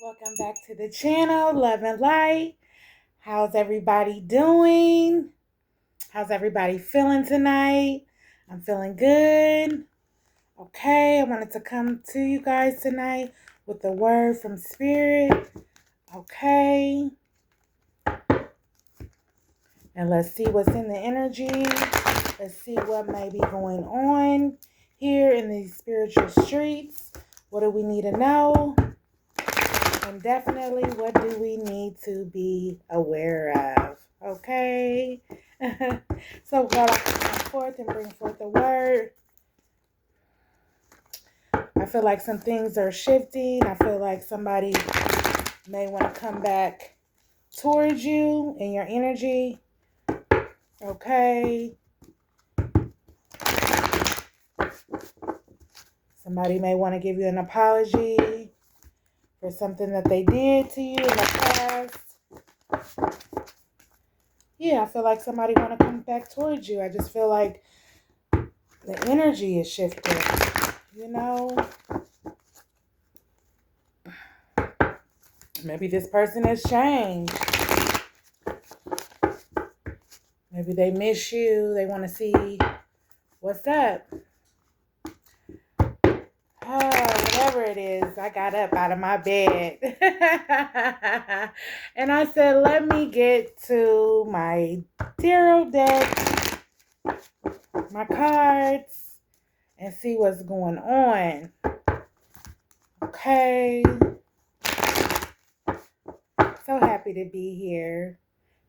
Welcome back to the channel, Love and Light. How's everybody doing? How's everybody feeling tonight? I'm feeling good. Okay, I wanted to come to you guys tonight with a word from Spirit. Okay. And let's see what's in the energy. Let's see what may be going on here in these spiritual streets. What do we need to know? And definitely, what do we need to be aware of? Okay. So God, I come forth and bring forth the word. I feel like some things are shifting. I feel like somebody may want to come back towards you in your energy. Okay. Somebody may want to give you an apology for something that they did to you in the past. Yeah, I feel like somebody want to come back towards you. I just feel like the energy is shifting, you know. Maybe this person has changed. Maybe they miss you. They want to see what's up. Whatever it is, I got up out of my bed. And I said, let me get to my tarot deck, my cards, and see what's going on. Okay. So happy to be here.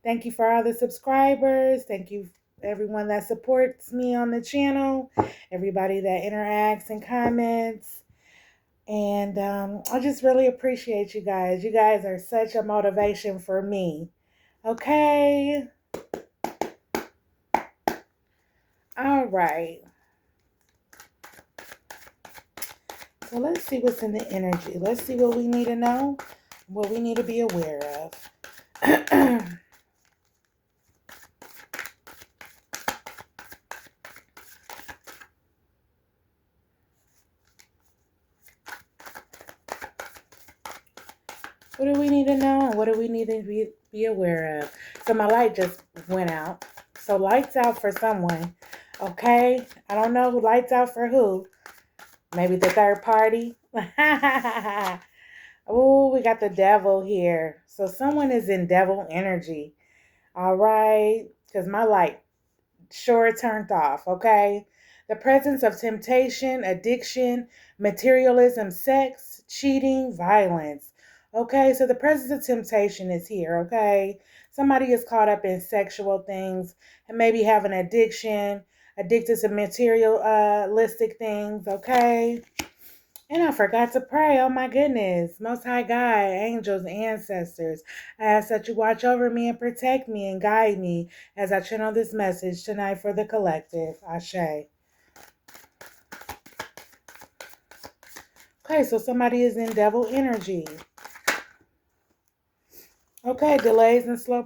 Thank you for all the subscribers. Thank you everyone that supports me on the channel. Everybody that interacts and comments. And I just really appreciate you guys. You guys are such a motivation for me. Okay. All right. So let's see what's in the energy. Let's see what we need to know, what we need to be aware of. What do we need to know and what do we need to be aware of? So my light just went out. So lights out for someone. Okay? I don't know who lights out for who. Maybe the third party. Oh, we got the devil here. So someone is in devil energy. All right? Because my light sure turned off. Okay? The presence of temptation, addiction, materialism, sex, cheating, violence. Okay, so the presence of temptation is here, okay? Somebody is caught up in sexual things and maybe have an addiction, addicted to materialistic things, okay? And I forgot to pray. Oh my goodness. Most High God, angels, ancestors, I ask that you watch over me and protect me and guide me as I channel this message tonight for the collective. Ashe. Okay, so somebody is in devil energy. Okay, delays and slow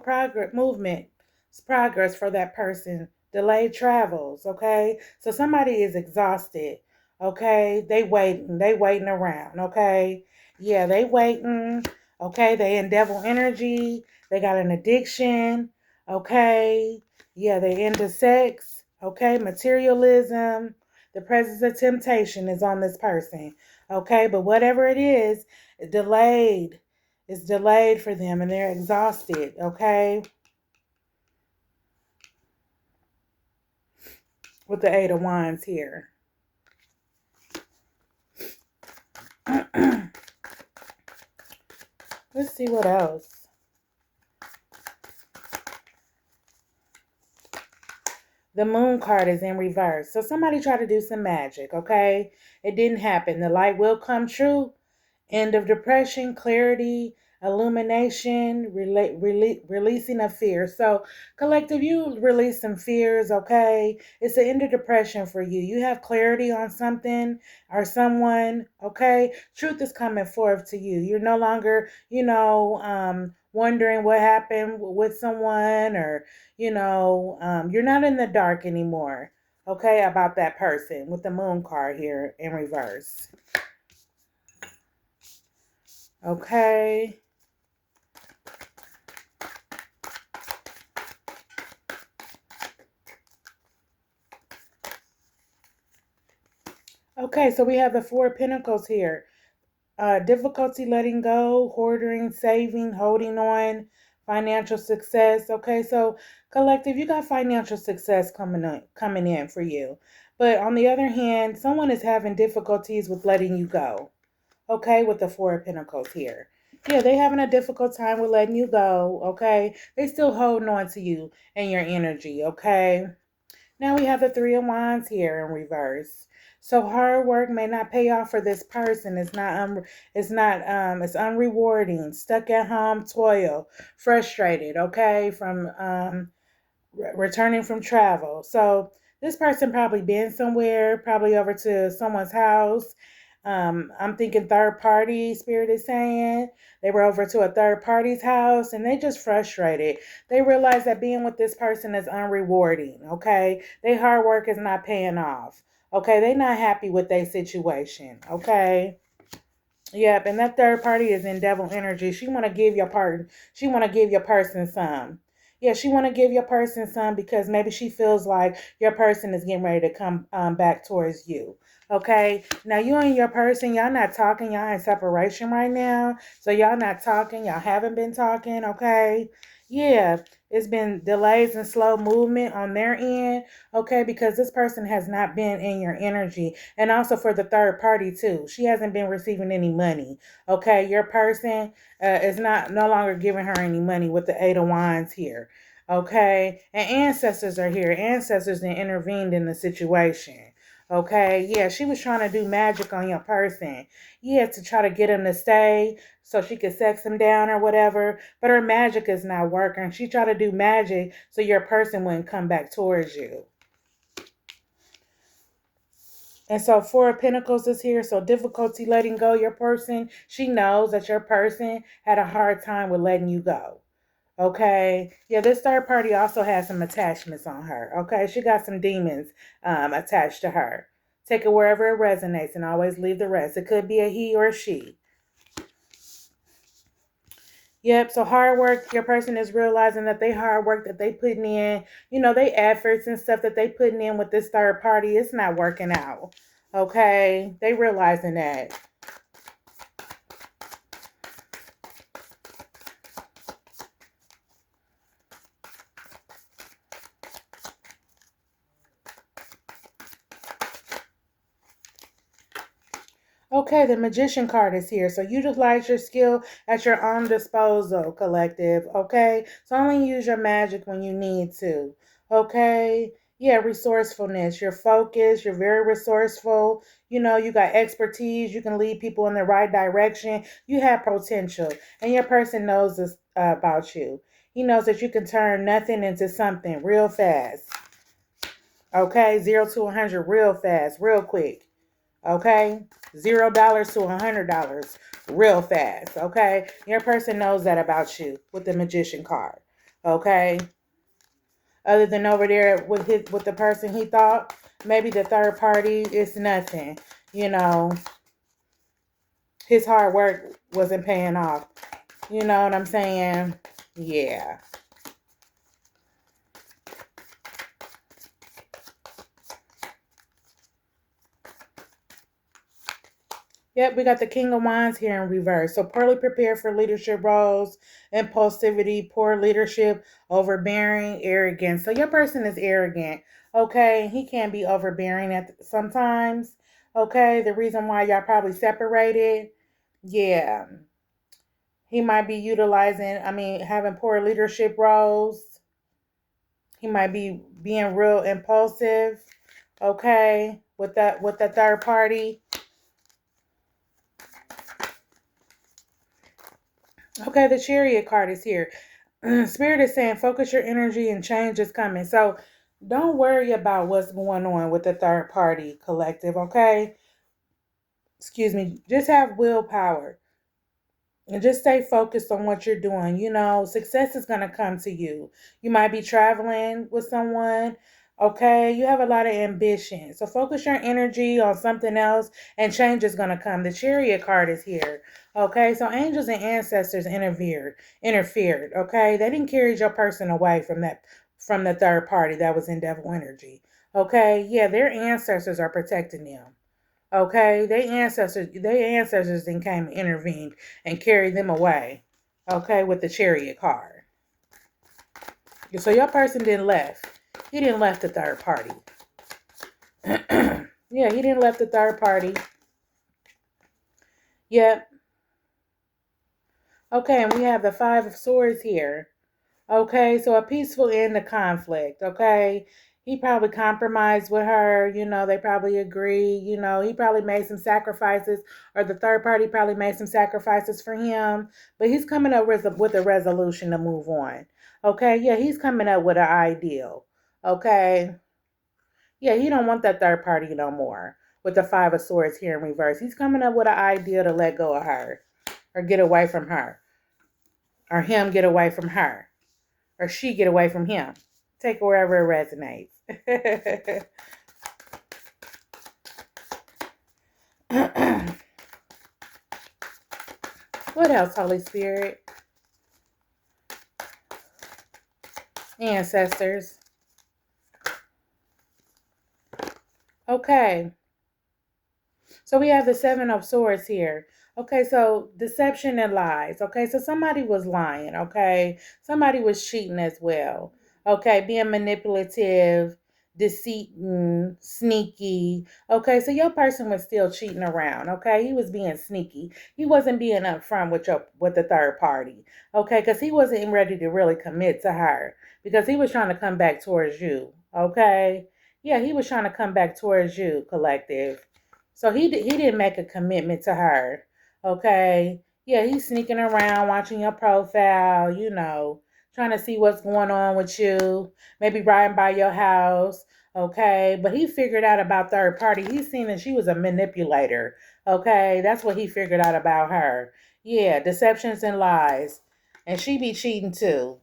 movement. It's progress for that person. Delayed travels, okay? So somebody is exhausted, okay? They waiting around, okay? Yeah, they waiting, okay? They in devil energy. They got an addiction, okay? Yeah, they into sex, okay? Materialism. The presence of temptation is on this person, okay? But whatever it is, delayed. It's delayed for them and they're exhausted, okay? With the Eight of Wands here. Let's see what else. The Moon card is in reverse. So somebody tried to do some magic, okay? It didn't happen. The light will come true. End of depression, clarity, illumination, releasing of fear. So, collective, you release some fears, okay? It's the end of depression for you. You have clarity on something or someone, okay? Truth is coming forth to you. You're no longer, wondering what happened with someone or, you're not in the dark anymore, okay, about that person with the Moon card here in reverse. Okay. Okay, so we have the Four of Pentacles here. Difficulty letting go, hoarding, saving, holding on, financial success. Okay, so collective, you got financial success coming in for you. But on the other hand, someone is having difficulties with letting you go. Okay, with the Four of Pentacles here. Yeah, they having a difficult time with letting you go. Okay, they still holding on to you and your energy. Okay. Now we have the Three of Wands here in reverse. So hard work may not pay off for this person. It's unrewarding. Stuck at home, toil, frustrated, okay, from returning from travel. So this person probably been somewhere, probably over to someone's house. I'm thinking third party, Spirit is saying. They were over to a third party's house and they just frustrated. They realize that being with this person is unrewarding, okay? Their hard work is not paying off, okay? They're not happy with their situation, okay? Yep, and that third party is in devil energy. She want to give your person some. Yeah, she want to give your person some because maybe she feels like your person is getting ready to come back towards you. Okay, now you and your person, y'all not talking. Y'all in separation right now, so y'all not talking. Y'all haven't been talking. Okay, yeah, it's been delays and slow movement on their end. Okay, because this person has not been in your energy, and also for the third party too. She hasn't been receiving any money. Okay, your person is not no longer giving her any money with the Eight of Wands here. Okay, and ancestors are here. Ancestors that intervened in the situation. Okay, yeah, she was trying to do magic on your person. Yeah, to try to get him to stay so she could sex him down or whatever. But her magic is not working. She tried to do magic so your person wouldn't come back towards you. And so Four of Pentacles is here. So difficulty letting go your person. She knows that your person had a hard time with letting you go. Okay. Yeah, this third party also has some attachments on her. Okay. She got some demons attached to her. Take it wherever it resonates and always leave the rest. It could be a he or a she. Yep, so hard work, your person is realizing that they hard work that they putting in, they efforts and stuff that they putting in with this third party, it's not working out. Okay? They realizing that. Okay, the Magician card is here. So utilize your skill at your own disposal, collective. Okay? So only use your magic when you need to. Okay? Yeah, resourcefulness. You're focused. You're very resourceful. You got expertise. You can lead people in the right direction. You have potential. And your person knows this about you. He knows that you can turn nothing into something real fast. Okay? 0 to 100 real fast, real quick. Okay? $0 to $100 real fast. Okay? Your person knows that about you with the Magician card. Okay? Other than over there with the person he thought, maybe the third party is nothing. His hard work wasn't paying off. You know what I'm saying? Yeah. Yep, we got the King of Wands here in reverse. So poorly prepared for leadership roles, impulsivity, poor leadership, overbearing, arrogant. So your person is arrogant. Okay, he can be overbearing at sometimes. Okay, the reason why y'all probably separated. Yeah, he might be having poor leadership roles. He might be being real impulsive. Okay, with the third party. Okay, the Chariot card is here. Spirit is saying focus your energy and change is coming. So don't worry about what's going on with the third party collective, okay? Excuse me. Just have willpower and just stay focused on what you're doing. Success is going to come to you. You might be traveling with someone. Okay, you have a lot of ambition. So focus your energy on something else and change is going to come. The Chariot card is here. Okay, so angels and ancestors interfered. Okay, they didn't carry your person away from the third party that was in devil energy. Okay, yeah, their ancestors are protecting them. Okay, their ancestors then came and intervened and carried them away. Okay, with the Chariot card. So your person didn't left. He didn't left the third party. Yeah, he didn't left the third party. Yep. Okay, and we have the Five of Swords here. Okay, so a peaceful end to conflict. Okay, he probably compromised with her. They probably agree. He probably made some sacrifices, or the third party probably made some sacrifices for him. But he's coming up with a resolution to move on. Okay, yeah, he's coming up with an ideal. Okay, yeah, he don't want that third party no more. With the Five of Swords here in reverse, he's coming up with an idea to let go of her, or get away from her, or him get away from her, or she get away from him. Take it wherever it resonates. What else, Holy Spirit? Ancestors. Okay. So we have the Seven of Swords here. Okay, so deception and lies. Okay, so somebody was lying. Okay, somebody was cheating as well. Okay, being manipulative, deceiving, sneaky. Okay, so your person was still cheating around. Okay, he was being sneaky. He wasn't being upfront with the third party. Okay, because he wasn't ready to really commit to her because he was trying to come back towards you. Okay, yeah, he was trying to come back towards you, collective. So he didn't make a commitment to her. Okay. Yeah, he's sneaking around, watching your profile, trying to see what's going on with you, maybe riding by your house. Okay. But he figured out about third party. He's seen that she was a manipulator. Okay. That's what he figured out about her. Yeah, deceptions and lies. And she be cheating too.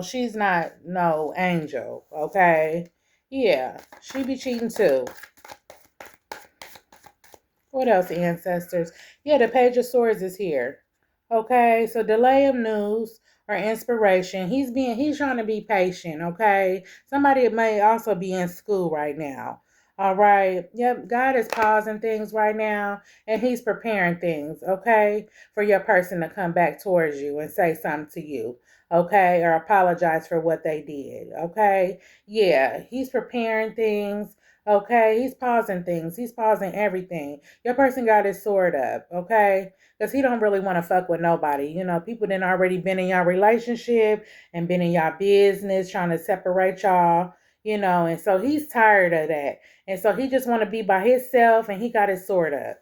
She's not no angel. Okay. Yeah, she be cheating too. What else, ancestors? Yeah, the Page of Swords is here. Okay, so delay of news or inspiration. He's trying to be patient, okay? Somebody may also be in school right now. All right. Yep, God is pausing things right now and he's preparing things, okay? For your person to come back towards you and say something to you, okay? Or apologize for what they did, okay? Yeah, he's preparing things. Okay, he's pausing things. He's pausing everything. Your person got his sword up, okay? Because he don't really want to fuck with nobody. People done already been in y'all relationship and been in y'all business trying to separate y'all, and so he's tired of that. And so he just want to be by himself and he got his sword up.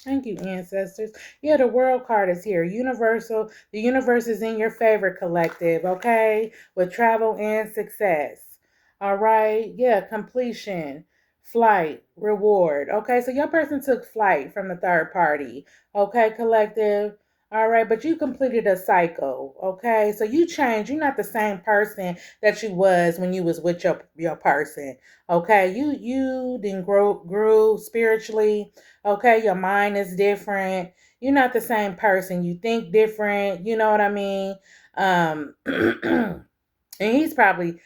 Thank you, ancestors. Yeah, the world card is here. Universal. The universe is in your favor, collective, okay? With travel and success. All right. Yeah, completion, flight, reward. Okay, so your person took flight from the third party. Okay, collective. All right, but you completed a cycle. Okay, so you changed. You're not the same person that you was when you was with your person. Okay, you didn't grew spiritually. Okay, your mind is different. You're not the same person. You think different. You know what I mean? And he's probably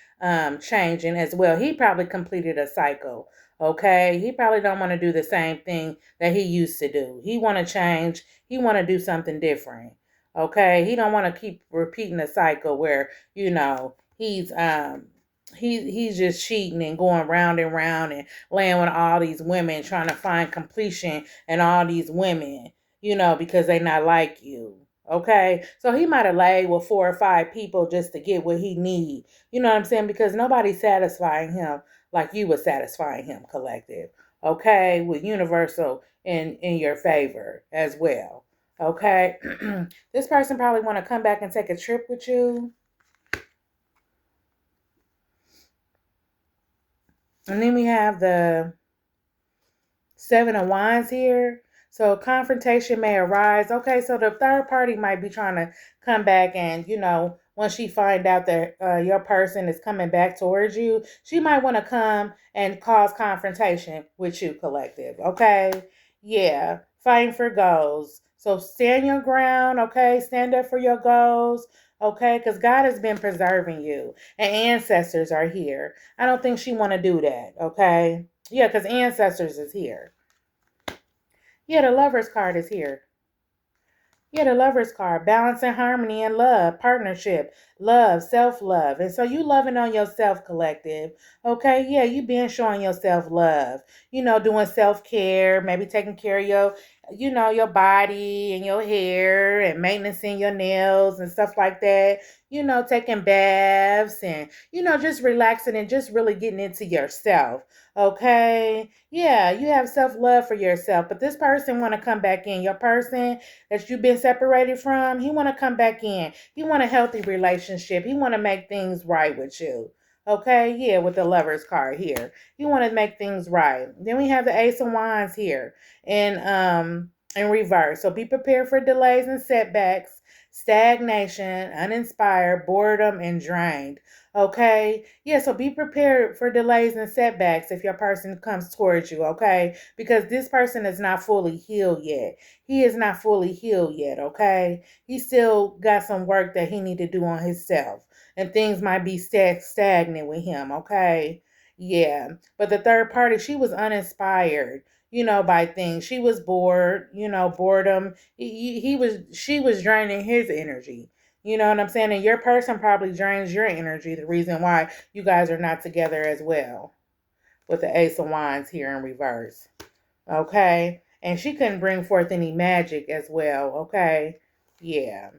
changing as well. He probably completed a cycle. Okay, he probably don't want to do the same thing that he used to do. He want to change. He want to do something different. Okay, he don't want to keep repeating the cycle where he's just cheating and going round and round and laying with all these women trying to find completion and all these women, because they not like you. Okay, so he might have laid with 4 or 5 people just to get what he need. You know what I'm saying? Because nobody's satisfying him like you were satisfying him, collective. Okay, with universal in your favor as well. Okay, this person probably want to come back and take a trip with you. And then we have the Seven of Wands here. So confrontation may arise. Okay, so the third party might be trying to come back and, once she find out that your person is coming back towards you, she might want to come and cause confrontation with you, collective. Okay? Yeah, fighting for goals. So stand your ground, okay? Stand up for your goals, okay? Because God has been preserving you and ancestors are here. I don't think she want to do that, okay? Yeah, because ancestors is here. Yeah, the Lover's card is here. Yeah, the Lover's card, balance and harmony and love, partnership, love, self-love. And so you loving on yourself, collective. Okay, yeah, you been showing yourself love. Doing self-care, maybe taking care of your body and your hair and maintaining your nails and stuff like that. Taking baths and, just relaxing and just really getting into yourself. Okay, yeah, you have self-love for yourself. But this person want to come back in. Your person that you've been separated from, he want to come back in. He want a healthy relationship. He want to make things right with you. Okay, yeah, with the Lover's card here. You want to make things right. Then we have the Ace of Wands here in reverse. So be prepared for delays and setbacks, stagnation, uninspired, boredom, and drained. Okay, yeah, so be prepared for delays and setbacks if your person comes towards you, okay? Because this person is not fully healed yet. He is not fully healed yet, okay? He still got some work that he need to do on himself. And things might be stagnant with him, okay? Yeah. But the third party, she was uninspired, by things. She was bored, boredom. She was draining his energy. You know what I'm saying? And your person probably drains your energy, the reason why you guys are not together as well. With the Ace of Wands here in reverse. Okay? And she couldn't bring forth any magic as well. Okay? Yeah.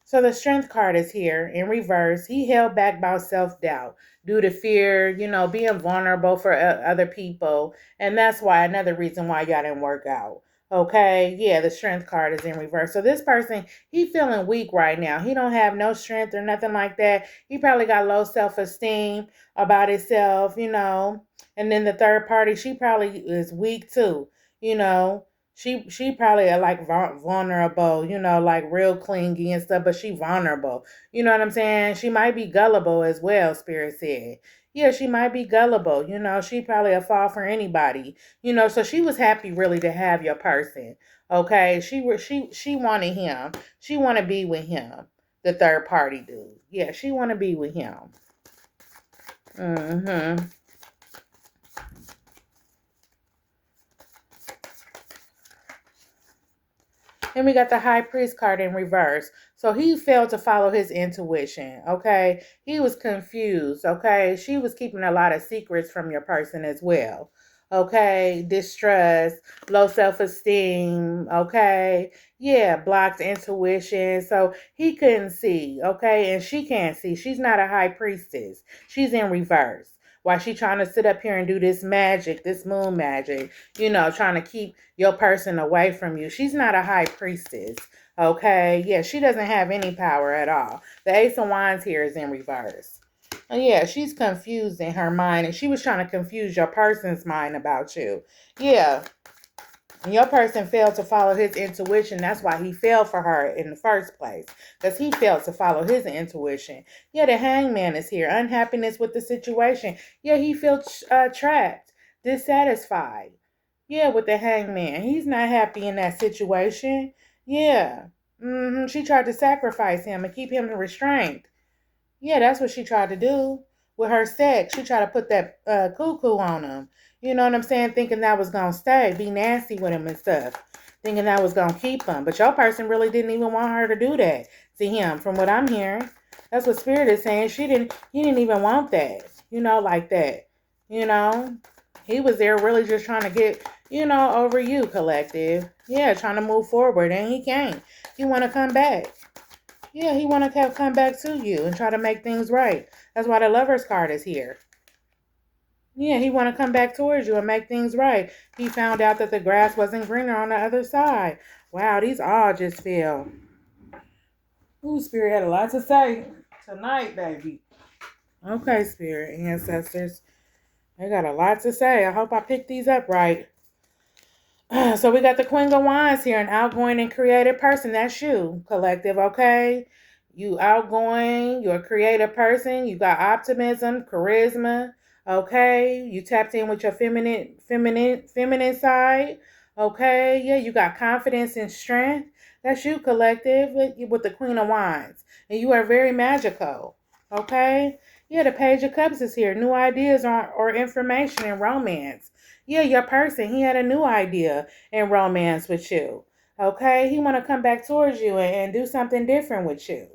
So the Strength card is here in reverse. He held back by self-doubt due to fear, being vulnerable for other people. And that's why, another reason why y'all didn't work out. Okay, yeah, the Strength card is in reverse. So this person, he feeling weak right now. He don't have no strength or nothing like that. He probably got low self-esteem about himself, And then the third party, she probably is weak too, you know. She probably like vulnerable, like real clingy and stuff, but she vulnerable. You know what I'm saying? She might be gullible as well, Spirit said. Yeah, she might be gullible. She probably a fall for anybody. So she was happy really to have your person. Okay, she wanted him. She want to be with him. The third party dude. Yeah, she want to be with him. Mhm. Then we got the High Priest card in reverse. So he failed to follow his intuition, okay? He was confused, okay? She was keeping a lot of secrets from your person as well, okay? Distrust, low self-esteem, okay? Yeah, blocked intuition. So he couldn't see, okay? And she can't see. She's not a high priestess. She's in reverse. While she trying to sit up here and do this magic, this moon magic, trying to keep your person away from you. She's not a high priestess. Okay. Yeah, she doesn't have any power at all. The Ace of Wands here is in reverse. And yeah, she's confused in her mind, and she was trying to confuse your person's mind about you. Yeah. And your person failed to follow his intuition. That's why he fell for her in the first place. Because he failed to follow his intuition. Yeah, the Hangman is here. Unhappiness with the situation. Yeah, he feels trapped, dissatisfied. Yeah, with the Hangman. He's not happy in that situation. Yeah. She tried to sacrifice him and keep him in restraint. Yeah, that's what she tried to do with her sex. She tried to put that cuckoo on him. You know what I'm saying? Thinking that was going to stay, be nasty with him and stuff. Thinking that was going to keep him. But your person really didn't even want her to do that to him, from what I'm hearing. That's what Spirit is saying. He didn't even want that, like that. He was there really just trying to get, over you, collective. Yeah, trying to move forward, and he can't. He want to come back. Yeah, he want to come back to you and try to make things right. That's why the Lover's card is here. Yeah, he want to come back towards you and make things right. He found out that the grass wasn't greener on the other side. Wow, these all just fell. Ooh, Spirit had a lot to say tonight, baby. Okay, Spirit, ancestors. They got a lot to say. I hope I picked these up right. So we got the Queen of Wands here, an outgoing and creative person. That's you, collective, okay? You outgoing, you're a creative person. You got optimism, charisma, okay? You tapped in with your feminine side, okay? Yeah, you got confidence and strength. That's you, collective, with the Queen of Wands. And you are very magical, okay? Yeah, the Page of Cups is here. New ideas or information and romance. Yeah, your person, he had a new idea in romance with you. Okay? He want to come back towards you and do something different with you.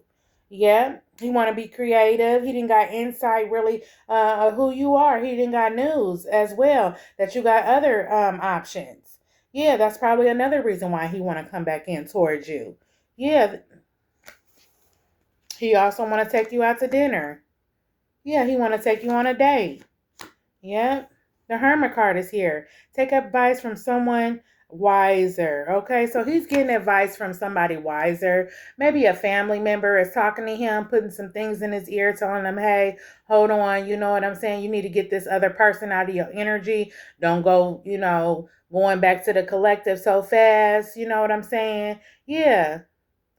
Yeah, he want to be creative. He didn't got insight really of who you are. He didn't got news as well that you got other options. Yeah, that's probably another reason why he want to come back in towards you. Yeah, he also want to take you out to dinner. Yeah, he want to take you on a date. Yep. The Hermit card is here. Take advice from someone wiser. Okay, so he's getting advice from somebody wiser. Maybe a family member is talking to him, putting some things in his ear, telling him, hey, hold on, you know what I'm saying? You need to get this other person out of your energy. Don't go, going back to the collective so fast. You know what I'm saying? Yeah,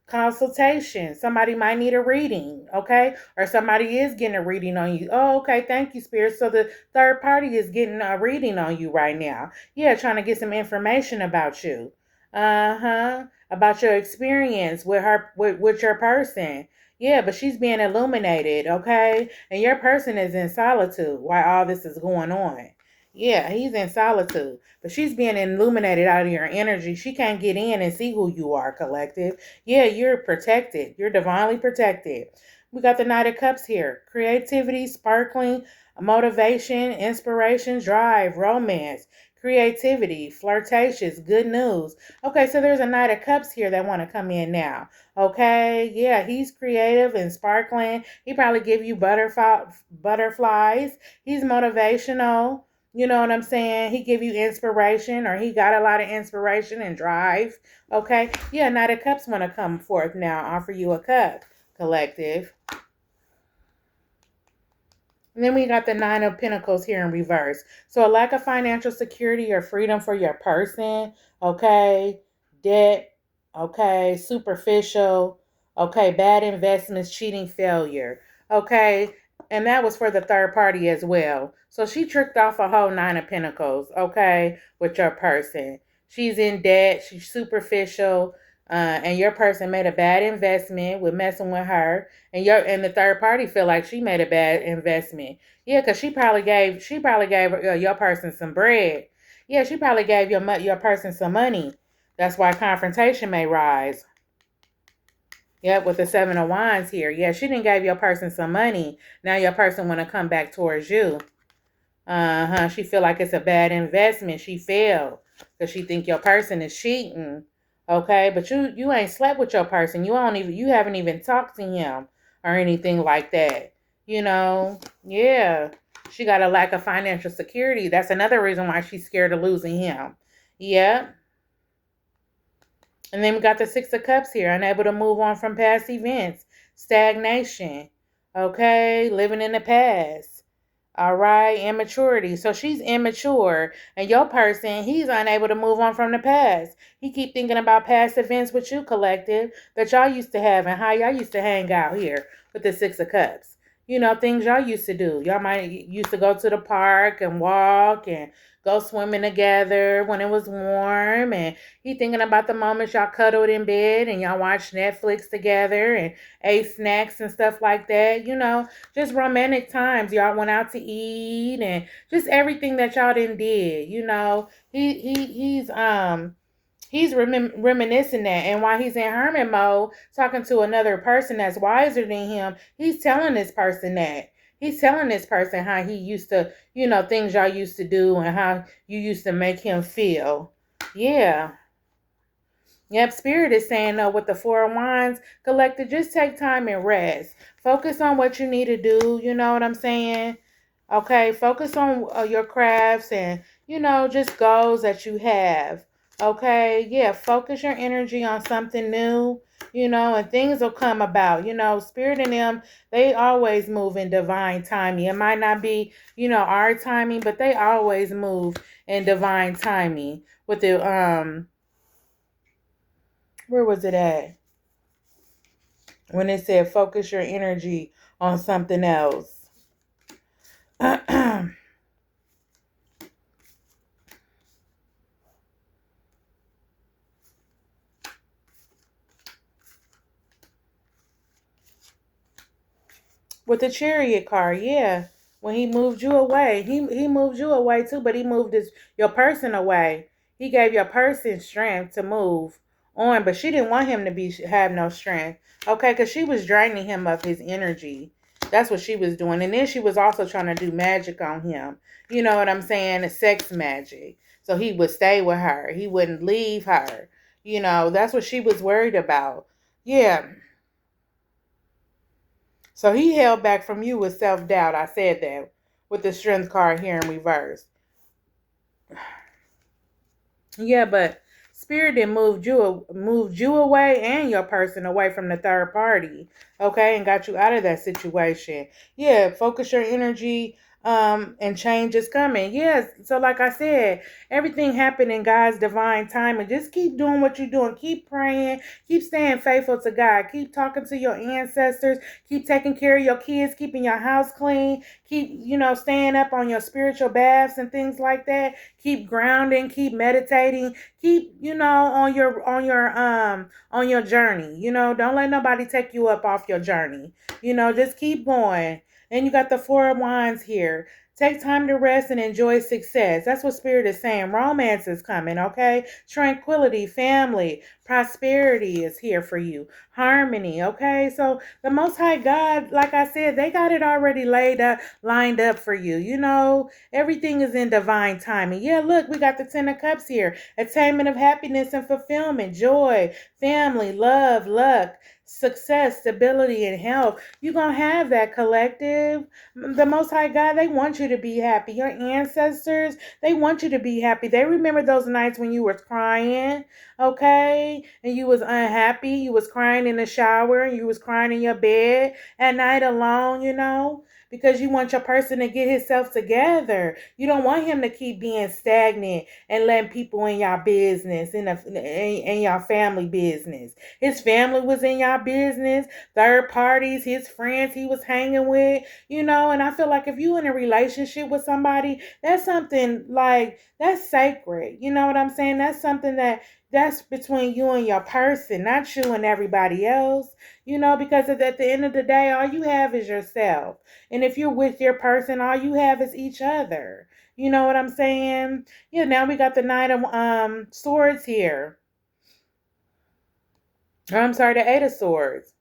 consultation. Somebody might need a reading, okay? Or somebody is getting a reading on you. Oh, okay, thank you, Spirit. So the third party is getting a reading on you right now. Yeah, trying to get some information about you. Uh-huh. About your experience with her with your person. Yeah, but she's being illuminated, okay? And your person is in solitude while all this is going on. Yeah, he's in solitude. But she's being illuminated out of your energy. She can't get in and see who you are, collective. Yeah, you're protected. You're divinely protected. We got the Knight of Cups here. Creativity, sparkling, motivation, inspiration, drive, romance, creativity, flirtatious, good news. Okay, so there's a Knight of Cups here that want to come in now. Okay, yeah, he's creative and sparkling. He probably give you butterflies. He's motivational. You know what I'm saying? He give you inspiration, or he got a lot of inspiration and drive. Okay? Yeah, Knight of Cups want to come forth now, offer you a cup, collective. And then we got the Nine of Pentacles here in reverse. So a lack of financial security or freedom for your person, okay? Debt, okay? Superficial, okay? Bad investments, cheating, failure, okay? And that was for the third party as well. So she tricked off a whole Nine of Pentacles, okay, with your person. She's in debt, she's superficial, and your person made a bad investment with messing with her, and the third party feel like she made a bad investment. Yeah, because she probably gave your person some bread. Yeah, she probably gave your person some money. That's why confrontation may rise. Yep, with the Seven of Wands here. Yeah, she didn't give your person some money. Now your person want to come back towards you. She feel like it's a bad investment. She failed because she think your person is cheating. Okay, but you ain't slept with your person. You haven't even talked to him or anything like that. Yeah. She got a lack of financial security. That's another reason why she's scared of losing him. Yeah. And then we got the Six of Cups here, unable to move on from past events, stagnation. Okay, living in the past. All right, immaturity. So she's immature, and your person, he's unable to move on from the past. He keep thinking about past events with you, collective, that y'all used to have and how y'all used to hang out here with the Six of Cups. Things y'all used to do. Y'all might used to go to the park and walk and go swimming together when it was warm. And he thinking about the moments y'all cuddled in bed and y'all watched Netflix together and ate snacks and stuff like that. Just romantic times. Y'all went out to eat and just everything that y'all didn't did. He's reminiscing that, and while he's in hermit mode, talking to another person that's wiser than him, he's telling this person that. He's telling this person how he used to, things y'all used to do and how you used to make him feel. Yeah. Yep, Spirit is saying, with the Four of Wands, collective, just take time and rest. Focus on what you need to do, you know what I'm saying? Okay, focus on your crafts and, just goals that you have. Okay, yeah, focus your energy on something new. and things will come about. Spirit and them, they always move in divine timing. It might not be, our timing, but they always move in divine timing. With the where was it at? When it said focus your energy on something else. With the chariot card, yeah. When he moved you away, he moved you away too, but he moved your person away. He gave your person strength to move on, but she didn't want him to have no strength. Okay, because she was draining him of his energy. That's what she was doing. And then she was also trying to do magic on him. You know what I'm saying? Sex magic. So he would stay with her. He wouldn't leave her. That's what she was worried about. Yeah. So he held back from you with self-doubt. I said that with the strength card here in reverse. Yeah, but spirit then moved you away and your person away from the third party. Okay, and got you out of that situation. Yeah, focus your energy and change is coming. Yes, so like I said, everything happened in God's divine time, and just keep doing what you're doing. Keep praying, keep staying faithful to God, keep talking to your ancestors, keep taking care of your kids, keeping your house clean, keep staying up on your spiritual baths and things like that. Keep grounding, keep meditating, keep on your journey. Don't let nobody take you up off your journey. Just keep going. And you got the Four of Wands here. Take time to rest and enjoy success. That's what Spirit is saying. Romance is coming, okay? Tranquility, family, prosperity is here for you. Harmony, okay? So the Most High God, like I said, they got it already lined up for you. Everything is in divine timing. Yeah, look, we got the Ten of Cups here. Attainment of happiness and fulfillment, joy, family, love, luck, success, stability, and health. You're going to have that, collective. The Most High God, they want you to be happy. Your ancestors, they want you to be happy. They remember those nights when you were crying, okay? And you was unhappy. You was crying in the shower. You was crying in your bed at night alone, because you want your person to get himself together. You don't want him to keep being stagnant and letting people in your business, in your family business. His family was in your business, third parties, his friends he was hanging with, and I feel like if you in a relationship with somebody, that's something like, that's sacred. You know what I'm saying? That's something that's between you and your person, not you and everybody else, because at the end of the day, all you have is yourself. And if you're with your person, all you have is each other. You know what I'm saying? Yeah, now we got the Knight of Swords here. I'm sorry, the Eight of Swords.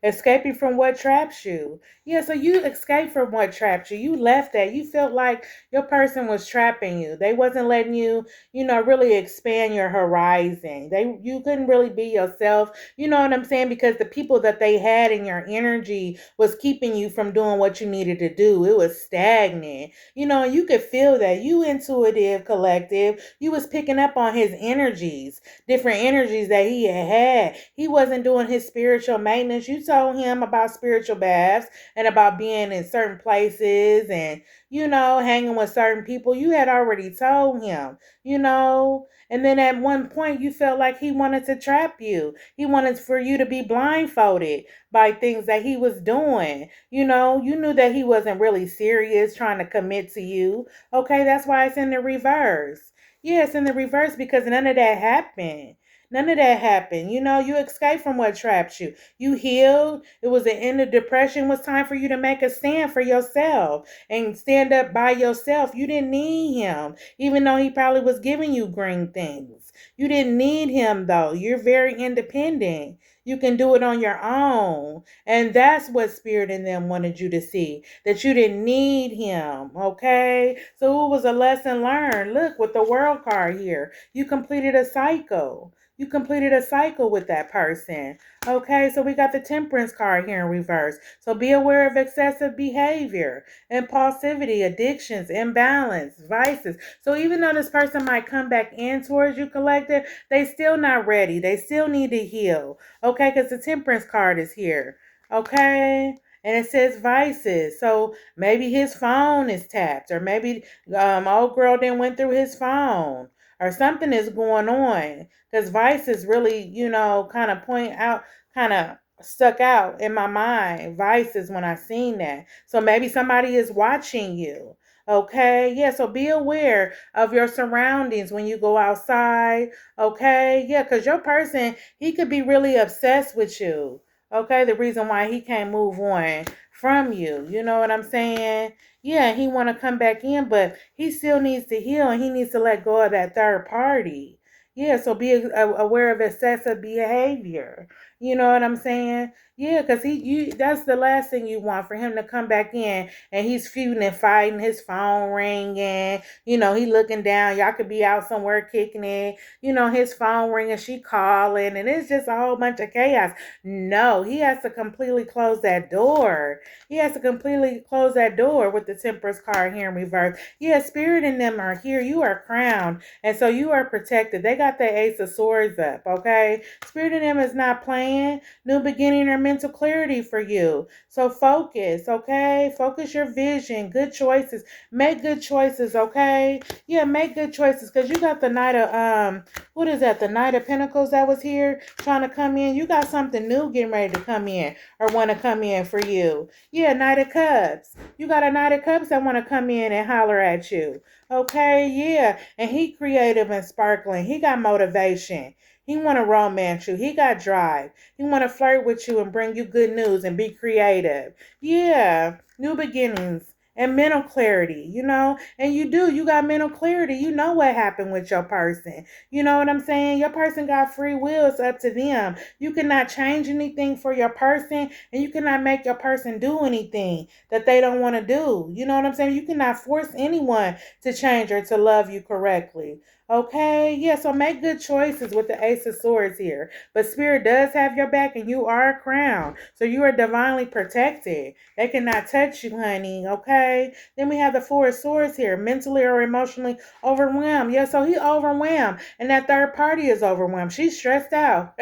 Escaping from what traps you. Yeah, so you escaped from what trapped you. You left that. You felt like your person was trapping you. They wasn't letting you, really expand your horizon. You couldn't really be yourself. You know what I'm saying? Because the people that they had in your energy was keeping you from doing what you needed to do. It was stagnant. You could feel that. You intuitive collective. You was picking up on his energies, different energies that he had. He wasn't doing his spiritual maintenance. You told him about spiritual baths and about being in certain places and, hanging with certain people. You had already told him. And then at one point you felt like he wanted to trap you. He wanted for you to be blindfolded by things that he was doing. You knew that he wasn't really serious trying to commit to you. Okay, that's why it's in the reverse. Yeah, it's in the reverse because none of that happened. None of that happened. You escaped from what trapped you. You healed. It was the end of depression. It was time for you to make a stand for yourself and stand up by yourself. You didn't need him, even though he probably was giving you green things. You didn't need him, though. You're very independent. You can do it on your own. And that's what Spirit in them wanted you to see, that you didn't need him, okay? So it was a lesson learned. Look, with the World card here, you completed a cycle. You completed a cycle with that person. Okay, so we got the Temperance card here in reverse. So be aware of excessive behavior, impulsivity, addictions, imbalance, vices. So even though this person might come back in towards you, collective, they still not ready. They still need to heal. Okay, because the Temperance card is here. Okay, and it says vices. So maybe his phone is tapped, or maybe old girl then went through his phone, or something is going on. Because vices really, kind of point out, kind of stuck out in my mind. Vices when I seen that. So maybe somebody is watching you. Okay, yeah, so be aware of your surroundings when you go outside. Okay, yeah, because your person, he could be really obsessed with you. Okay, the reason why he can't move on from you. You know what I'm saying? Yeah, he want to come back in, but he still needs to heal, and he needs to let go of that third party. Yeah, so be aware of excessive behavior. You know what I'm saying? Yeah, because that's the last thing you want, for him to come back in and he's feuding and fighting, his phone ringing, he looking down, y'all could be out somewhere kicking it, his phone ringing, she calling, and it's just a whole bunch of chaos. No, he has to completely close that door. He has to completely close that door with the Temperance card here in reverse. Yeah, Spirit and them are here. You are crowned, and so you are protected. They got the Ace of Swords up, okay? Spirit and them is not playing. New beginning or mental clarity for you. So focus, okay? Focus your vision. Good choices. Make good choices, okay? Yeah, make good choices, because you got the Knight of, what is that? The Knight of Pentacles that was here trying to come in. You got something new getting ready to come in, or want to come in for you. Yeah, Knight of Cups. You got a Knight of Cups that want to come in and holler at you. Okay, yeah. And he creative and sparkling. He got motivation. He want to romance you. He got drive. He want to flirt with you and bring you good news and be creative. Yeah, new beginnings and mental clarity, and you got mental clarity. You know what happened with your person. You know what I'm saying? Your person got free will. It's up to them. You cannot change anything for your person, and you cannot make your person do anything that they don't want to do. You know what I'm saying? You cannot force anyone to change or to love you correctly. Okay, yeah, so make good choices with the Ace of Swords here. But Spirit does have your back, and you are a crown. So you are divinely protected. They cannot touch you, honey, okay? Then we have the Four of Swords here, mentally or emotionally overwhelmed. Yeah, so he overwhelmed, and that third party is overwhelmed. She's stressed out.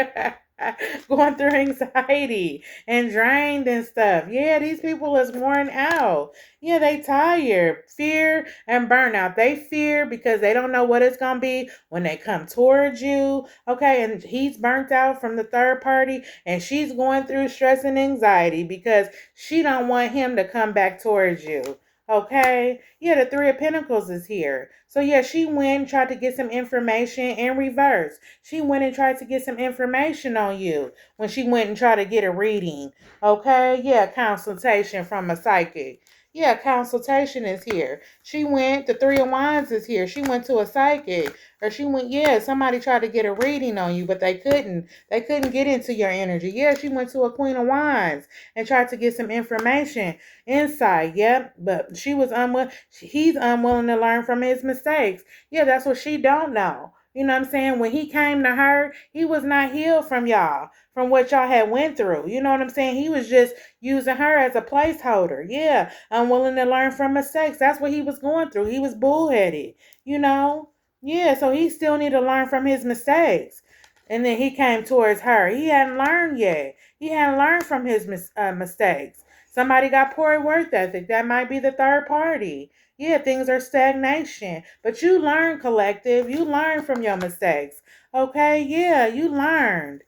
Going through anxiety and drained and stuff. Yeah, these people is worn out. Yeah, they tired. Fear and burnout. They fear because they don't know what it's going to be when they come towards you. Okay, and he's burnt out from the third party, and she's going through stress and anxiety because she don't want him to come back towards you. Okay, yeah, the Three of Pentacles is here. So yeah, she went and tried to get some information in reverse. She went and tried to get some information on you when she went and tried to get a reading. Okay, yeah, consultation from a psychic. Yeah, consultation is here. She went, the Three of Wands is here. She went to a psychic. Or she went, yeah, somebody tried to get a reading on you, but they couldn't. They couldn't get into your energy. Yeah, she went to a Queen of Wands and tried to get some information, insight. Yep, but she was unwilling. He's unwilling to learn from his mistakes. Yeah, that's what she don't know. You know what I'm saying? When he came to her, he was not healed from y'all, from what y'all had went through. You know what I'm saying? He was just using her as a placeholder. Yeah, unwilling to learn from mistakes. That's what he was going through. He was bullheaded, you know? Yeah, so he still need to learn from his mistakes. And then he came towards her. He hadn't learned yet. He hadn't learned from his mistakes. Somebody got poor work ethic. That might be the third party. Yeah, things are stagnation. But you learn, collective. You learn from your mistakes. Okay? Yeah, you learned.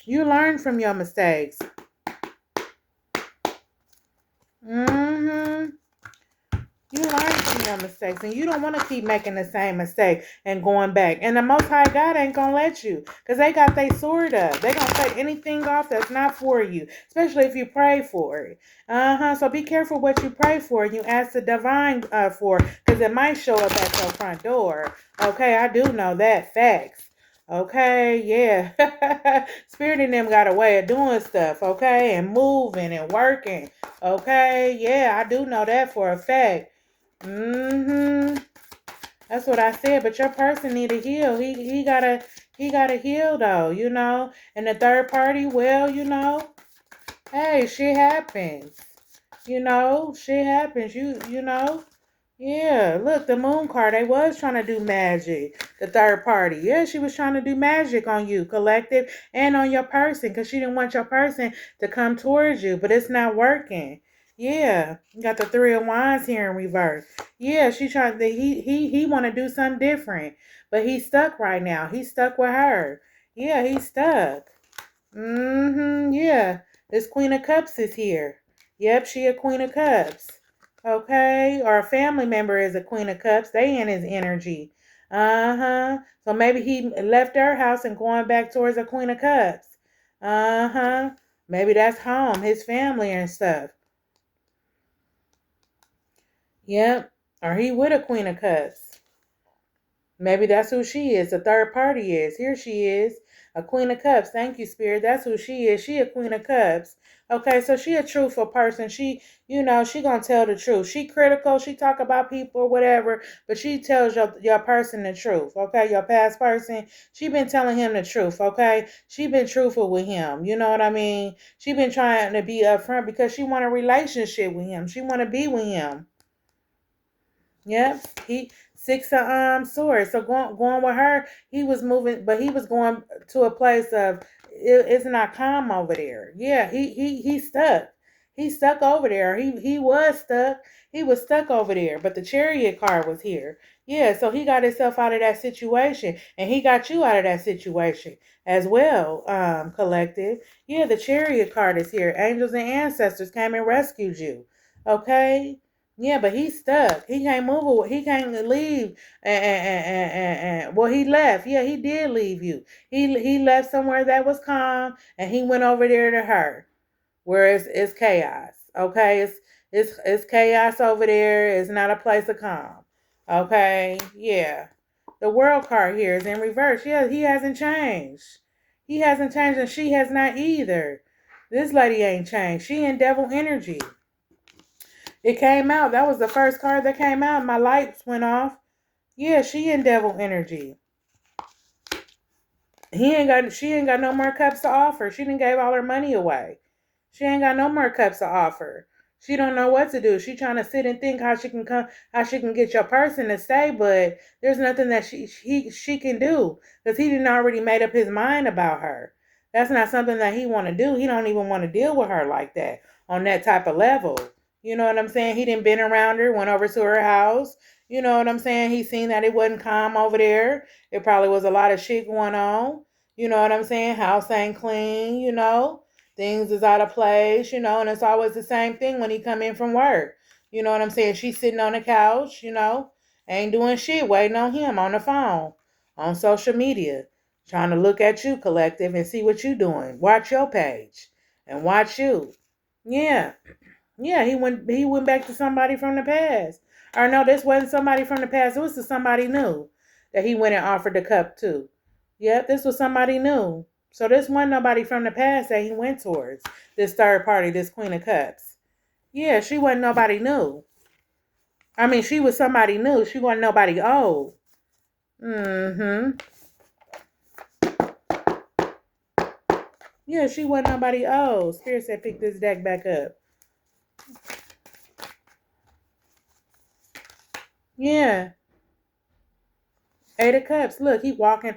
You learn from your mistakes. Mm-hmm. You learn from your mistakes, and you don't want to keep making the same mistake and going back. And the Most High God ain't going to let you, because they got their sword up. They going to cut anything off that's not for you, especially if you pray for it. So be careful what you pray for and you ask the divine for, because it might show up at your front door. Okay, I do know that. Facts. Okay, yeah. Spirit in them got a way of doing stuff, okay, and moving and working. Okay, yeah, I do know that for a fact. That's what I said. But your person need to heal. He gotta He got to heal though, you know. And the third party, well, you know, hey, shit happens. You know, shit happens. You know. Yeah, look, the moon card, they was trying to do magic. The third party. Yeah, she was trying to do magic on you, collective, and on your person, because she didn't want your person to come towards you, but it's not working. Yeah, you got the three of wands here in reverse. Yeah, she trying to he want to do something different, but he's stuck right now. He's stuck with her. Yeah, he's stuck. Yeah. This Queen of Cups is here. Yep, she a Queen of Cups. Okay. Or a family member is a Queen of Cups. They in his energy. Uh-huh. So maybe he left their house and going back towards a Queen of Cups. Uh-huh. Maybe that's home, his family and stuff. Yep. Or he with a Queen of Cups. Maybe that's who she is. The third party is. Here she is. A Queen of Cups. Thank you, Spirit. That's who she is. She a Queen of Cups. Okay, so she a truthful person. She, you know, she gonna tell the truth. She critical. She talk about people or whatever, but she tells your person the truth. Okay, your past person. She been telling him the truth. Okay, she been truthful with him. You know what I mean? She been trying to be upfront because she want a relationship with him. She want to be with him. Yep, he six of swords. So going with her, he was moving, but he was going to a place of it's not calm over there. Yeah, he's stuck. He's stuck over there. He was stuck. He was stuck over there. But the Chariot card was here. Yeah, so he got himself out of that situation, and he got you out of that situation as well. Collective. Yeah, the Chariot card is here. Angels and ancestors came and rescued you. Okay. Yeah, but he's stuck. He can't move. He can't leave. Well, he left. Yeah, he did leave you. He left somewhere that was calm, and he went over there to her, where it's chaos. Okay, it's chaos over there. It's not a place of calm. Okay, yeah. The World card here is in reverse. Yeah, he hasn't changed. He hasn't changed, and she has not either. This lady ain't changed. She in devil energy. It came out. That was the first card that came out. My lights went off. Yeah, she in devil energy. She ain't got no more cups to offer. She didn't gave all her money away. She ain't got no more cups to offer. She don't know what to do. She trying to sit and think how she can get your person to stay, but there's nothing that she can do because he didn't already made up his mind about her. That's not something that he want to do. He don't even want to deal with her like that on that type of level. You know what I'm saying? He didn't been around her, went over to her house. You know what I'm saying? He seen that it wasn't calm over there. It probably was a lot of shit going on. You know what I'm saying? House ain't clean, you know. Things is out of place, you know, and it's always the same thing when he come in from work. You know what I'm saying? She's sitting on the couch, you know, ain't doing shit, waiting on him on the phone, on social media, trying to look at you, collective, and see what you doing. Watch your page and watch you. Yeah. Yeah, he went back to somebody from the past. Or no, this wasn't somebody from the past. It was to somebody new that he went and offered the cup to. Yep, this was somebody new. So this wasn't nobody from the past that he went towards. This third party, this Queen of Cups. Yeah, she wasn't nobody new. I mean, she was somebody new. She wasn't nobody old. Mm-hmm. Yeah, she wasn't nobody old. Spirit said pick this deck back up. Yeah. Eight of Cups. Look, he walking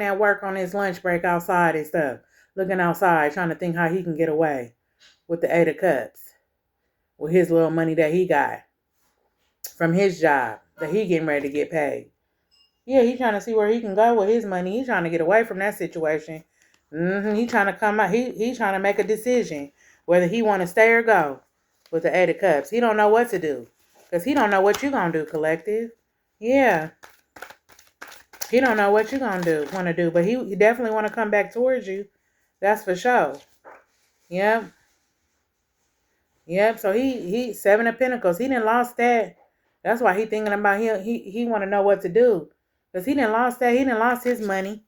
at work on his lunch break outside and stuff. Looking outside, trying to think how he can get away with the Eight of Cups. With his little money that he got from his job that he getting ready to get paid. Yeah, he trying to see where he can go with his money. He trying to get away from that situation. He trying to come out. He trying to make a decision whether he want to stay or go with the Eight of Cups. He don't know what to do because he don't know what you gonna do, collective. Yeah. He don't know what you want to do, but he definitely want to come back towards you. That's for sure. Yep. Yep. So he Seven of Pentacles. He didn't lost that. That's why he thinking about he want to know what to do. Because he didn't lost that. He didn't lost his money.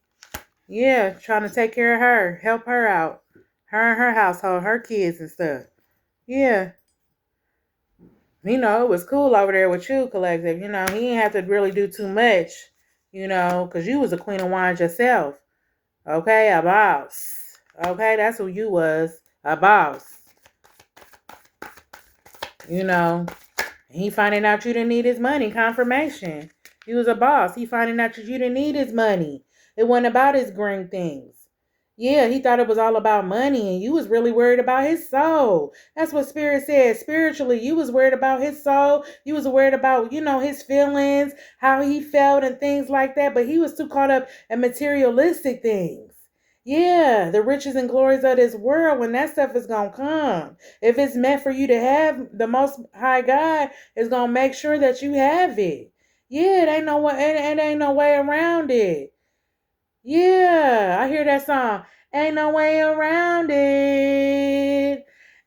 Yeah, trying to take care of her, help her out. Her and her household, her kids and stuff. Yeah. You know, it was cool over there with you, collective. You know, he didn't have to really do too much. you know, because you was a queen of wands yourself. Okay, a boss. Okay, that's who you was, a boss. You know, he finding out you didn't need his money, confirmation. He was a boss. He finding out that you didn't need his money. It wasn't about his green things. Yeah, he thought it was all about money and you was really worried about his soul. That's what Spirit said. Spiritually, you was worried about his soul. You was worried about, you know, his feelings, how he felt and things like that. But he was too caught up in materialistic things. Yeah, the riches and glories of this world, when that stuff is going to come. If it's meant for you to have, the Most High God is going to make sure that you have it. Yeah, it ain't no way around it. Yeah, I hear that song. Ain't no way around it.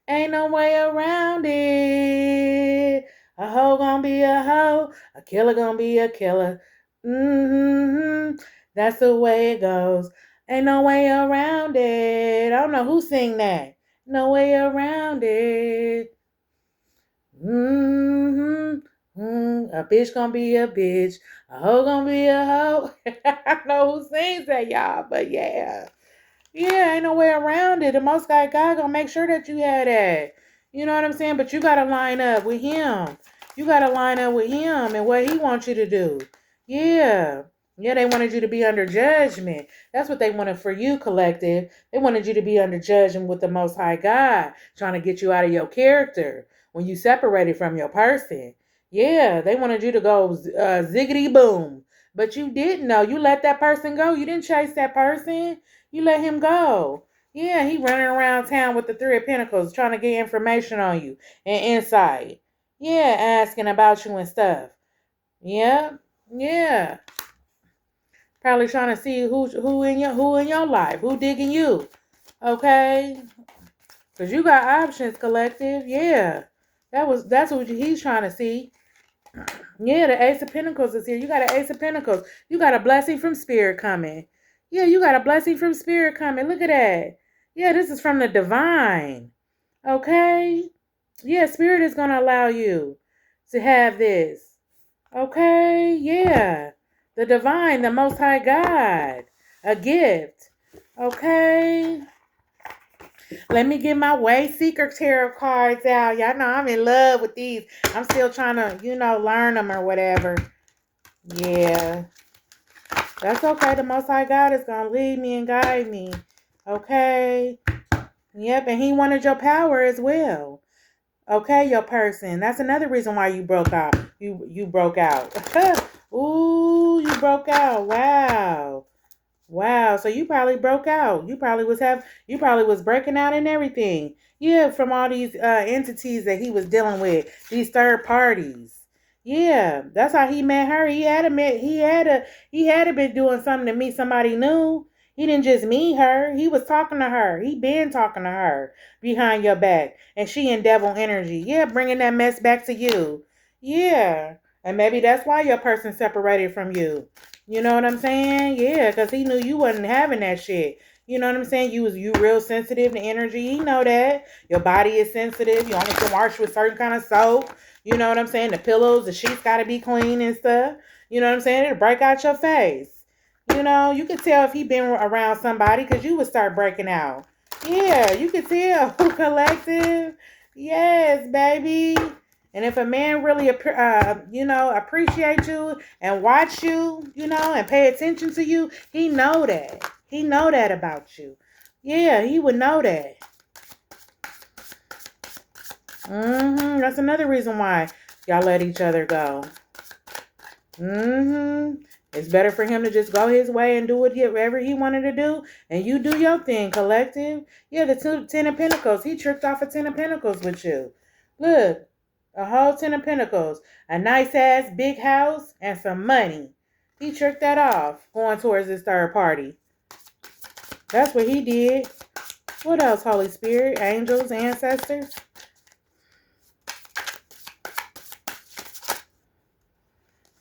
Ain't no way around it. A hoe gonna be a hoe. A killer gonna be a killer. Mm-hmm. That's the way it goes. Ain't no way around it. I don't know who sing that. No way around it. Mm-hmm. A bitch gonna be a bitch. A hoe gonna be a hoe. I know who sings that, y'all, but yeah. Yeah, ain't no way around it. The Most High God gonna make sure that you had that. You know what I'm saying? But you gotta line up with him. You gotta line up with him and what he wants you to do. Yeah. Yeah, they wanted you to be under judgment. That's what they wanted for you, collective. They wanted you to be under judgment with the Most High God, trying to get you out of your character when you separated from your person. Yeah, they wanted you to go ziggity boom. But you didn't know. You let that person go. You didn't chase that person. You let him go. Yeah, he running around town with the Three of Pentacles trying to get information on you and insight. Yeah, asking about you and stuff. Yeah, yeah. Probably trying to see who in your life, who digging you. Okay, because you got options, collective. Yeah, that's what he's trying to see. Yeah, the Ace of Pentacles is here. You got an Ace of Pentacles. You got a blessing from Spirit coming. Yeah, you got a blessing from Spirit coming. Look at that. Yeah, this is from the divine. Okay? Yeah, Spirit is going to allow you to have this. Okay? Yeah. The divine, the Most High God. A gift. Okay? Let me get my Way Seeker Tarot cards out. Y'all know I'm in love with these. I'm still trying to, learn them or whatever. Yeah. That's okay. The Most High God is going to lead me and guide me. Okay? Yep, and he wanted your power as well. Okay, your person. That's another reason why you broke out. You broke out. Ooh, you broke out. Wow. Wow, so you probably broke out. You probably was breaking out and everything. Yeah, from all these entities that he was dealing with, these third parties. Yeah, that's how he met her. He had to been doing something to meet somebody new. He didn't just meet her. He was talking to her. He been talking to her behind your back, and she in devil energy. Yeah, bringing that mess back to you. Yeah, and maybe that's why your person separated from you. You know what I'm saying? Yeah, because he knew you wasn't having that shit. You know what I'm saying? You real sensitive to energy. He know that. Your body is sensitive. You only can wash with certain kind of soap. You know what I'm saying? The pillows, the sheets got to be clean and stuff. You know what I'm saying? It'll break out your face. You know, you could tell if he been around somebody because you would start breaking out. Yeah, you could tell. Collective. Yes, baby. And if a man really, appreciate you and watch you, and pay attention to you, he know that. He know that about you. Yeah, he would know that. That's another reason why y'all let each other go. It's better for him to just go his way and do whatever he wanted to do, and you do your thing, collective. Yeah, the Ten of Pentacles. He tricked off a Ten of Pentacles with you. Look. A whole Ten of Pentacles, a nice ass big house, and some money. He tricked that off going towards this third party. That's what he did. What else, Holy Spirit, angels, ancestors?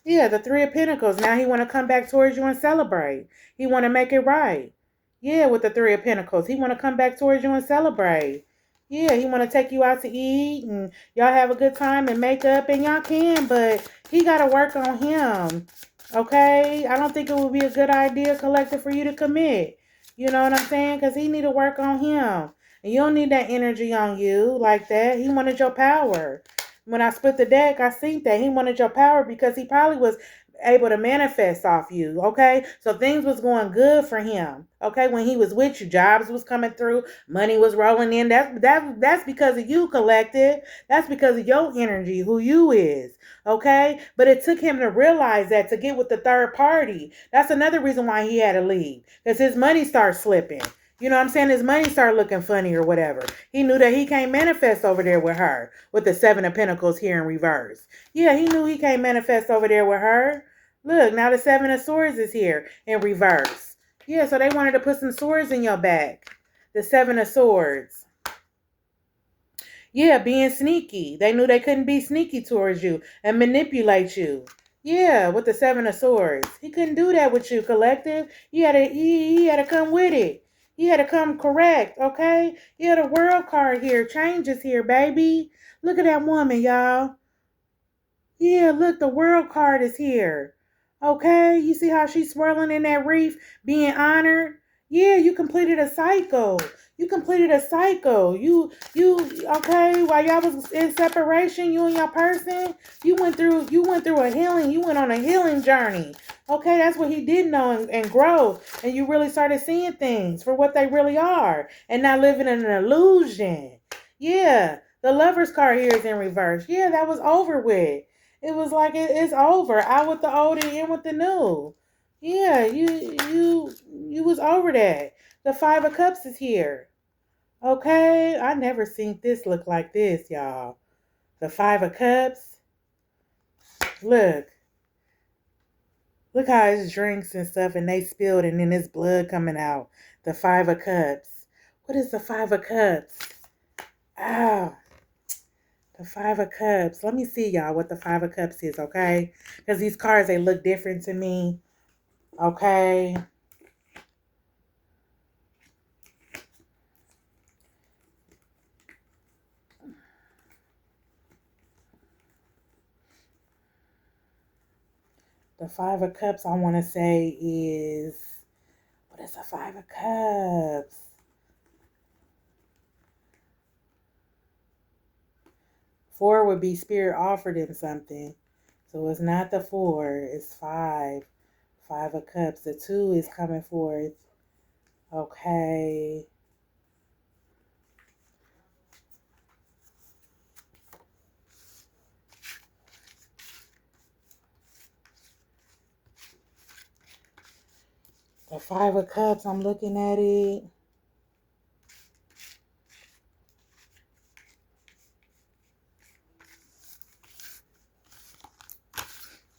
Yeah, the Three of Pentacles. Now he want to come back towards you and celebrate. He want to make it right. Yeah, with the Three of Pentacles. He want to come back towards you and celebrate. Yeah, he want to take you out to eat and y'all have a good time and make up, and y'all can, but he got to work on him. Okay? I don't think it would be a good idea, collective, for you to commit. You know what I'm saying? Because he need to work on him. And you don't need that energy on you like that. He wanted your power. When I split the deck, I seen that. He wanted your power because he probably was able to manifest off you. Okay? So things was going good for him. Okay? When he was with you, jobs was coming through, money was rolling in. That's because of you, collective. That's because of your energy, who you is. Okay? But it took him to realize that to get with the third party. That's another reason why he had to leave. Because his money started slipping. You know what I'm saying? His money started looking funny or whatever. He knew that he can't manifest over there with her. With the Seven of Pentacles here in reverse. Yeah, he knew he can't manifest over there with her. Look, now the Seven of Swords is here in reverse. Yeah, so they wanted to put some swords in your back. The Seven of Swords. Yeah, being sneaky. They knew they couldn't be sneaky towards you and manipulate you. Yeah, with the Seven of Swords. He couldn't do that with you, collective. He had to come with it. He had to come correct, okay? Yeah, the world card here. Changes here, baby. Look at that woman, y'all. Yeah, look, the world card is here. Okay, you see how she's swirling in that reef, being honored? Yeah, you completed a cycle. You completed a cycle. Okay, while y'all was in separation, you and your person, you went through a healing, you went on a healing journey. Okay, that's what he did know and grow. And you really started seeing things for what they really are and not living in an illusion. Yeah, the lover's card here is in reverse. Yeah, that was over with. It was like it's over. Out with the old and in with the new. Yeah, you was over that. The Five of Cups is here. Okay, I never seen this look like this, y'all. The Five of Cups. Look, look how it's drinks and stuff, and they spilled, and then it's blood coming out. The Five of Cups. What is the Five of Cups? Ah. The Five of Cups. Let me see, y'all, what the Five of Cups is, okay? Because these cards, they look different to me, okay? The Five of Cups, I want to say is... What is the Five of Cups? Four would be Spirit offered him something. So it's not the four, it's five. Five of Cups. The two is coming forth. Okay. The Five of Cups, I'm looking at it.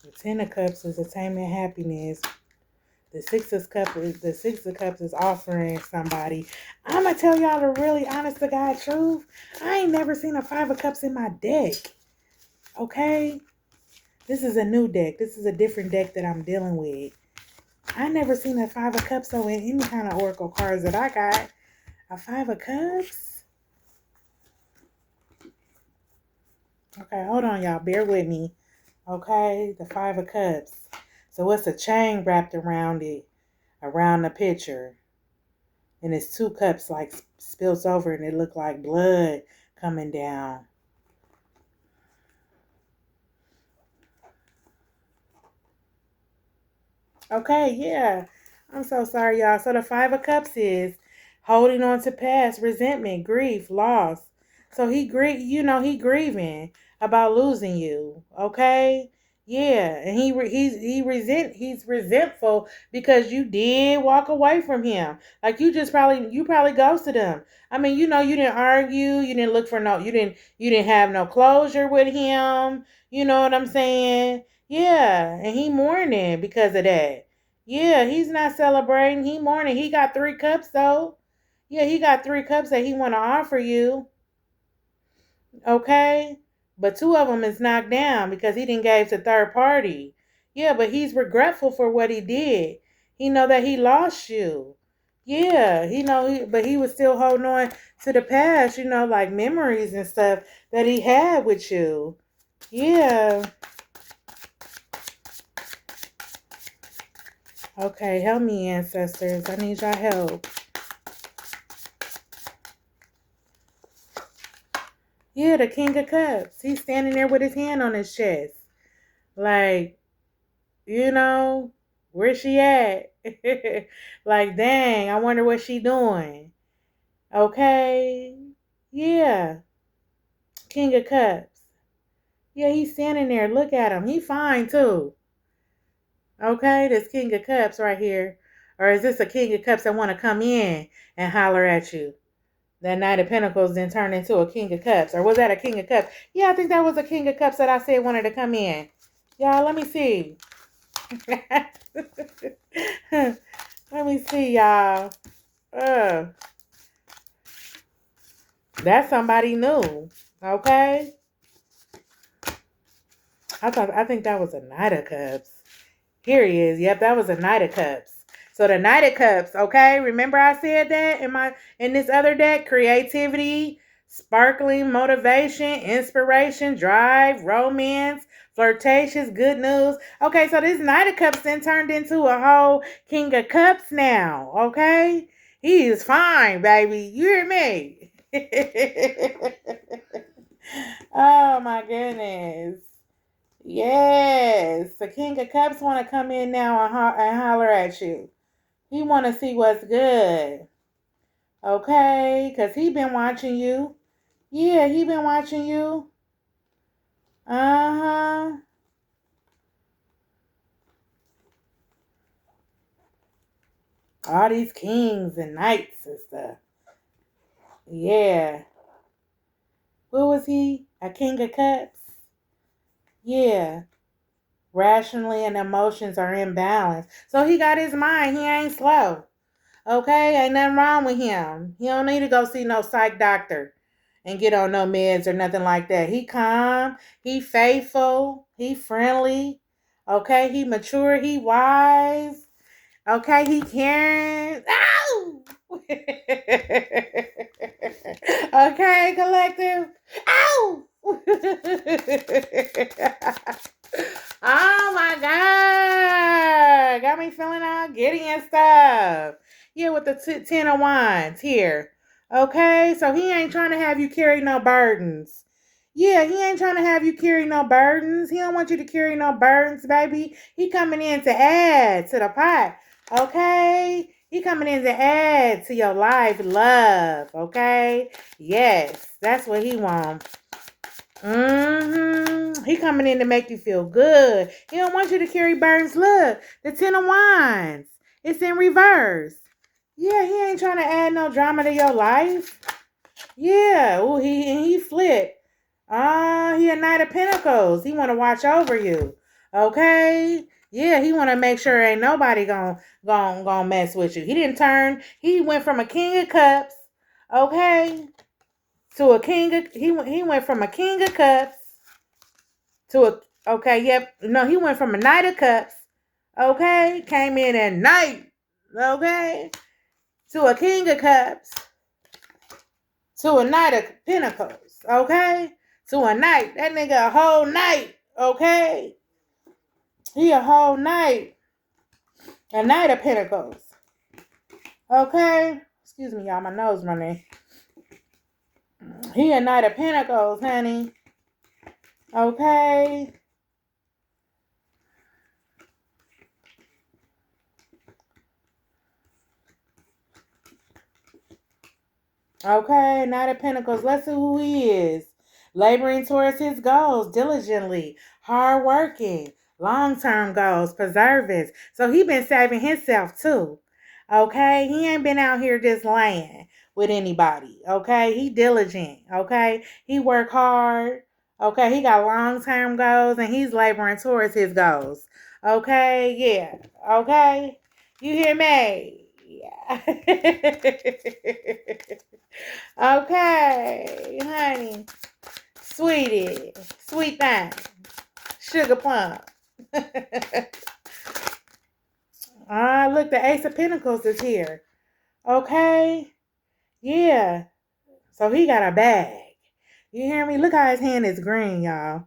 The Ten of Cups is attainment, happiness. The Six of Cups is offering somebody. I'm gonna tell y'all the really honest to God truth. I ain't never seen a Five of Cups in my deck. Okay? This is a new deck. This is a different deck that I'm dealing with. I never seen a Five of Cups so in any kind of Oracle cards that I got. A Five of Cups? Okay, hold on, y'all. Bear with me. Okay, the Five of Cups. So it's a chain wrapped around it, around the picture. And it's two cups like spills over and it look like blood coming down. Okay, yeah. I'm so sorry, y'all. So the Five of Cups is holding on to past resentment, grief, loss. So he grieving about losing you. Okay? Yeah, and he's resentful because you did walk away from him. Like you probably ghosted him. I mean, you didn't argue, you didn't have no closure with him. You know what I'm saying? Yeah, and he mourning because of that. Yeah, he's not celebrating. He mourning. He got 3 cups though. Yeah, he got 3 cups that he want to offer you. Okay, but 2 of them is knocked down because he didn't gave to third party. Yeah, but he's regretful for what he did. He know that he lost you. Yeah, but he was still holding on to the past. Like memories and stuff that he had with you. Yeah. Okay, help me, ancestors. I need y'all help. Yeah, the King of Cups. He's standing there with his hand on his chest. Like, you know, where's she at? Like, dang, I wonder what she doing. Okay. Yeah. King of Cups. Yeah, he's standing there. Look at him. He fine too. Okay, this King of Cups right here. Or is this a King of Cups that want to come in and holler at you? That Knight of Pentacles then turned into a King of Cups. Or was that a King of Cups? Yeah, I think that was a King of Cups that I said wanted to come in. Y'all, let me see. Let me see, y'all. That's somebody new. Okay? I think that was a Knight of Cups. Here he is. Yep, that was a Knight of Cups. So the Knight of Cups, okay? Remember I said that in this other deck? Creativity, sparkling, motivation, inspiration, drive, romance, flirtatious, good news. Okay, so this Knight of Cups then turned into a whole King of Cups now, okay? He is fine, baby. You hear me? Oh my goodness. Yes, the King of Cups want to come in now and holler at you. He want to see what's good. Okay, because he been watching you. Yeah, he been watching you. Uh-huh. All these kings and knights and stuff. Yeah. What was he? A King of Cups? Yeah. Rationally and emotions are in balance. So he got his mind. He ain't slow. Okay, ain't nothing wrong with him. He don't need to go see no psych doctor and get on no meds or nothing like that. He calm, he faithful, he friendly. Okay, he mature, he wise. Okay, he caring. Ow! Okay, collective. Ow! Oh my God. Got me feeling all giddy and stuff. Yeah, with the 10 of wands here. Okay, so he ain't trying to have you carry no burdens. Yeah, he ain't trying to have you carry no burdens. He don't want you to carry no burdens, baby. He coming in to add to the pot. Okay? He coming in to add to your life love. Okay? Yes, that's what he wants. He coming in to make you feel good. He don't want you to carry burdens. Look, the 10 of wands. It's in reverse. Yeah, he ain't trying to add no drama to your life. Yeah, ooh, he flipped. He a Knight of Pentacles. He want to watch over you. Okay? Yeah, he want to make sure ain't nobody gonna mess with you. He didn't turn. He went from a King of Cups, okay, to a King of. He went from a King of Cups to a. Okay, yep. No, he went from a Knight of Cups. Okay, came in at Knight. Okay, to a King of Cups. To a Knight of Pentacles, okay? To a knight. That nigga a whole knight, okay? He a whole knight. A Knight of Pentacles. Okay? Excuse me, y'all. My nose running. He a Knight of Pentacles, honey. Okay? Okay, Knight of Pentacles. Let's see who he is. Laboring towards his goals diligently, hardworking, long-term goals, preservance. So he been saving himself too. Okay, he ain't been out here just laying with anybody. Okay, he diligent. Okay, he work hard. Okay, he got long-term goals and he's laboring towards his goals. Okay, yeah. Okay, you hear me? Yeah. Okay, honey, sweetie, sweet thing, sugar plum. Look, the Ace of Pentacles is here. Okay, yeah. So he got a bag. You hear me? Look how his hand is green, y'all.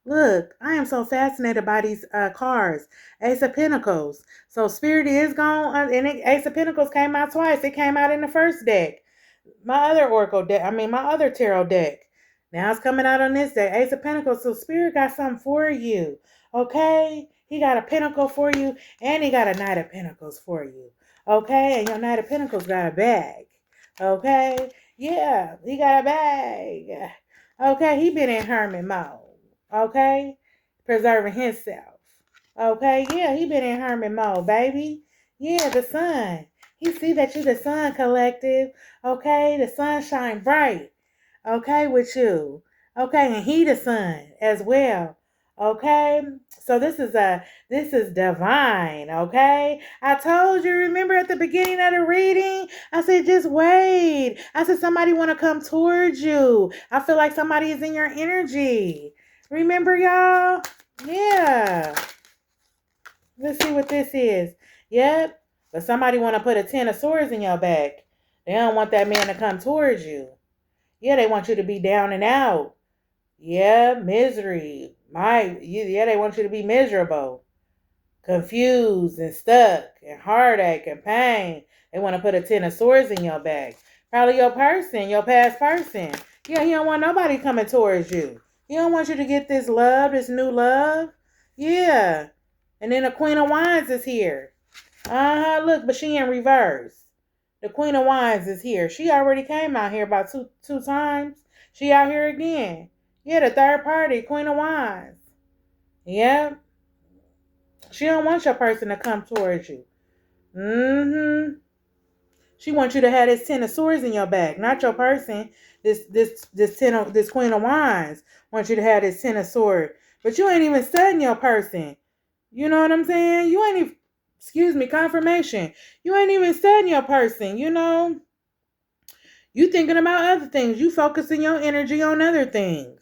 Look, I am so fascinated by these cards. Ace of Pentacles. So Spirit is gone, and Ace of Pentacles came out twice. It came out in the first deck. My other Oracle deck, my other tarot deck. Now it's coming out on this deck. Ace of Pentacles. So Spirit got something for you. Okay? He got a Pentacle for you, and he got a Knight of Pentacles for you. Okay? And your Knight of Pentacles got a bag. Okay? Yeah, he got a bag. Okay? He been in hermit mode. Okay? Preserving himself. Okay? Yeah, he been in hermit mode, baby. Yeah, the sun. He see that you the sun, collective. Okay, the sun shine bright. Okay, with you. Okay, and he the sun as well. Okay, so this is divine. Okay, I told you. Remember at the beginning of the reading, I said just wait. I said somebody want to come towards you. I feel like somebody is in your energy. Remember, y'all? Yeah. Let's see what this is. Yep. But somebody want to put a 10 of swords in your back. They don't want that man to come towards you. Yeah, they want you to be down and out. Yeah, misery. Yeah, they want you to be miserable, confused and stuck and heartache and pain. They want to put a 10 of swords in your back. Probably your person, your past person. Yeah, he don't want nobody coming towards you. He don't want you to get this love, this new love. Yeah. And then the Queen of Wands is here. Look, but she in reverse. The Queen of Wands is here. She already came out here about two times. She out here again. Yeah, the third party, Queen of Wands. Yeah. She don't want your person to come towards you. She wants you to have this 10 of swords in your back, not your person. This Queen of Wands wants you to have this 10 of swords. But you ain't even studying your person. You know what I'm saying? You ain't even, confirmation. You ain't even studying your person, you know? You thinking about other things. You focusing your energy on other things.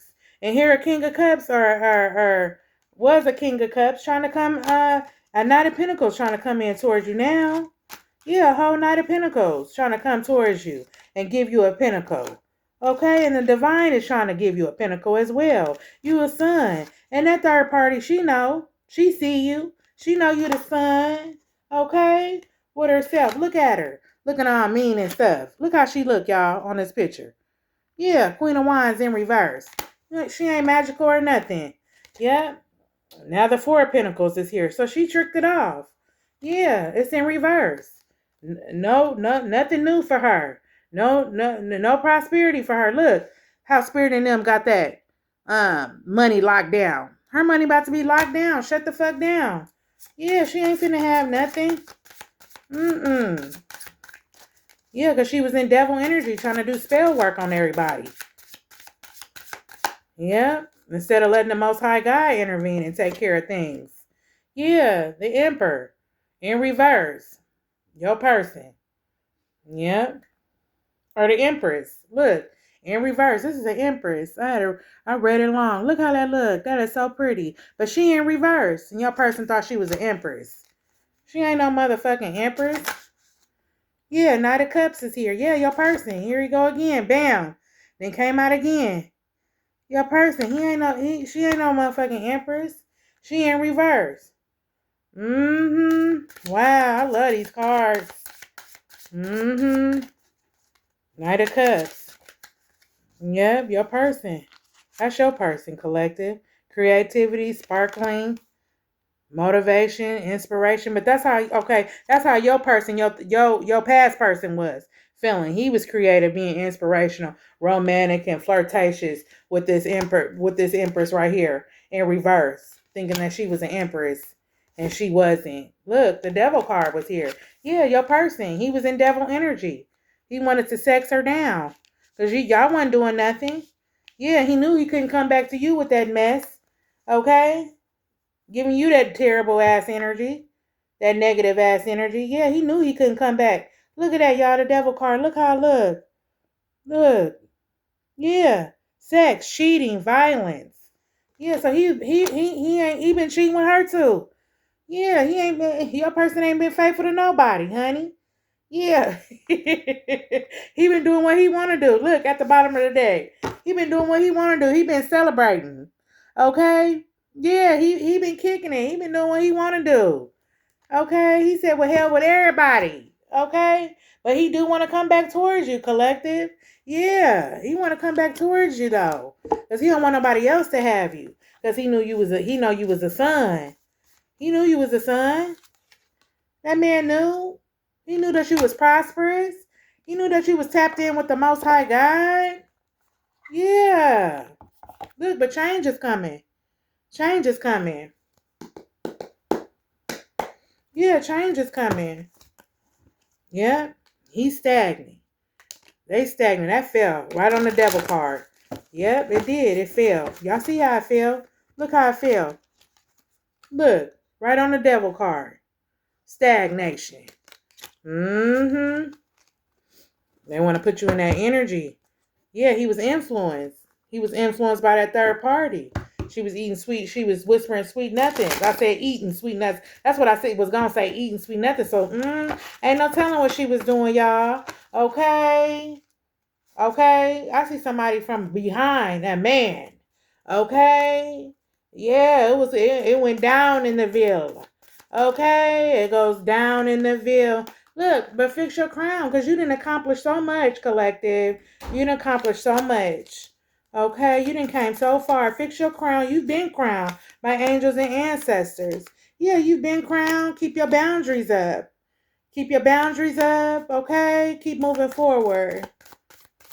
And here a King of Cups or was a King of Cups trying to come, a Knight of Pentacles trying to come in towards you now. Yeah, a whole Knight of Pentacles trying to come towards you and give you a pentacle. Okay, and the Divine is trying to give you a pentacle as well. You a sun. And that third party, she know. She see you. She know you the sun. Okay? With herself. Look at her. Looking all mean and stuff. Look how she look, y'all, on this picture. Yeah, Queen of Wands in reverse. She ain't magical or nothing. Yeah. Now the Four of Pentacles is here. So she tricked it off. Yeah, it's in reverse. No, nothing new for her. No prosperity for her. Look how Spirit and them got that money locked down. Her money about to be locked down. Shut the fuck down. Yeah, she ain't finna have nothing. Yeah, because she was in devil energy trying to do spell work on everybody. Yeah, instead of letting the Most High God intervene and take care of things. Yeah, the Emperor in reverse. Your person. Yep. Or the Empress. Look, in reverse. This is the Empress. I read it long. Look how that look. That is so pretty. But she in reverse. And your person thought she was an Empress. She ain't no motherfucking Empress. Yeah, Knight of Cups is here. Yeah, your person. Here we go again. Bam. Then came out again. Your person. She ain't no motherfucking Empress. She in reverse. Wow, I love these cards. Knight of Cups. Yep, your person. That's your person, collective. Creativity, sparkling, motivation, inspiration. But that's how your person, your past person was feeling. He was creative, being inspirational, romantic, and flirtatious with this empress right here in reverse, thinking that she was an empress. And she wasn't. Look, the devil card was here. Yeah, your person. He was in devil energy. He wanted to sex her down. Because y'all wasn't doing nothing. Yeah, he knew he couldn't come back to you with that mess. Okay? Giving you that terrible ass energy. That negative ass energy. Yeah, he knew he couldn't come back. Look at that, y'all. The devil card. Look how it look. Look. Yeah. Sex, cheating, violence. Yeah, so he been cheating with her too. Yeah, your person ain't been faithful to nobody, honey. Yeah. He been doing what he want to do. Look, at the bottom of the deck. He been doing what he want to do. He been celebrating. Okay? Yeah, he been kicking it. He been doing what he want to do. Okay? He said, well, hell with everybody. Okay? But he do want to come back towards you, collective. Yeah, he want to come back towards you, though. Because he don't want nobody else to have you. Because he know you was a son. He knew you was a son. That man knew. He knew that you was prosperous. He knew that you was tapped in with the Most High God. Yeah. Look, but change is coming. Change is coming. Yeah, change is coming. Yep. He's stagnant. They stagnant. That fell right on the devil card. Yep, it did. It fell. Y'all see how it fell? Look how it fell. Look, right on the devil card. Stagnation. Mm-hmm. They want to put you in that energy. Yeah, he was influenced. He was influenced by that third party. She was eating sweet. She was whispering sweet nothings. I said eating sweet nuts. That's what I said was gonna say, eating sweet nothings. So ain't no telling what she was doing, y'all. Okay, okay. I see somebody from behind that man. Okay, yeah. It went down in the Ville. Okay, it goes down in the Ville. Look, but fix your crown because you didn't accomplish so much, collective. You didn't accomplish so much. Okay, you didn't came so far. Fix your crown. You've been crowned by angels and ancestors. Yeah, you've been crowned. Keep your boundaries up. Keep your boundaries up. Okay, keep moving forward.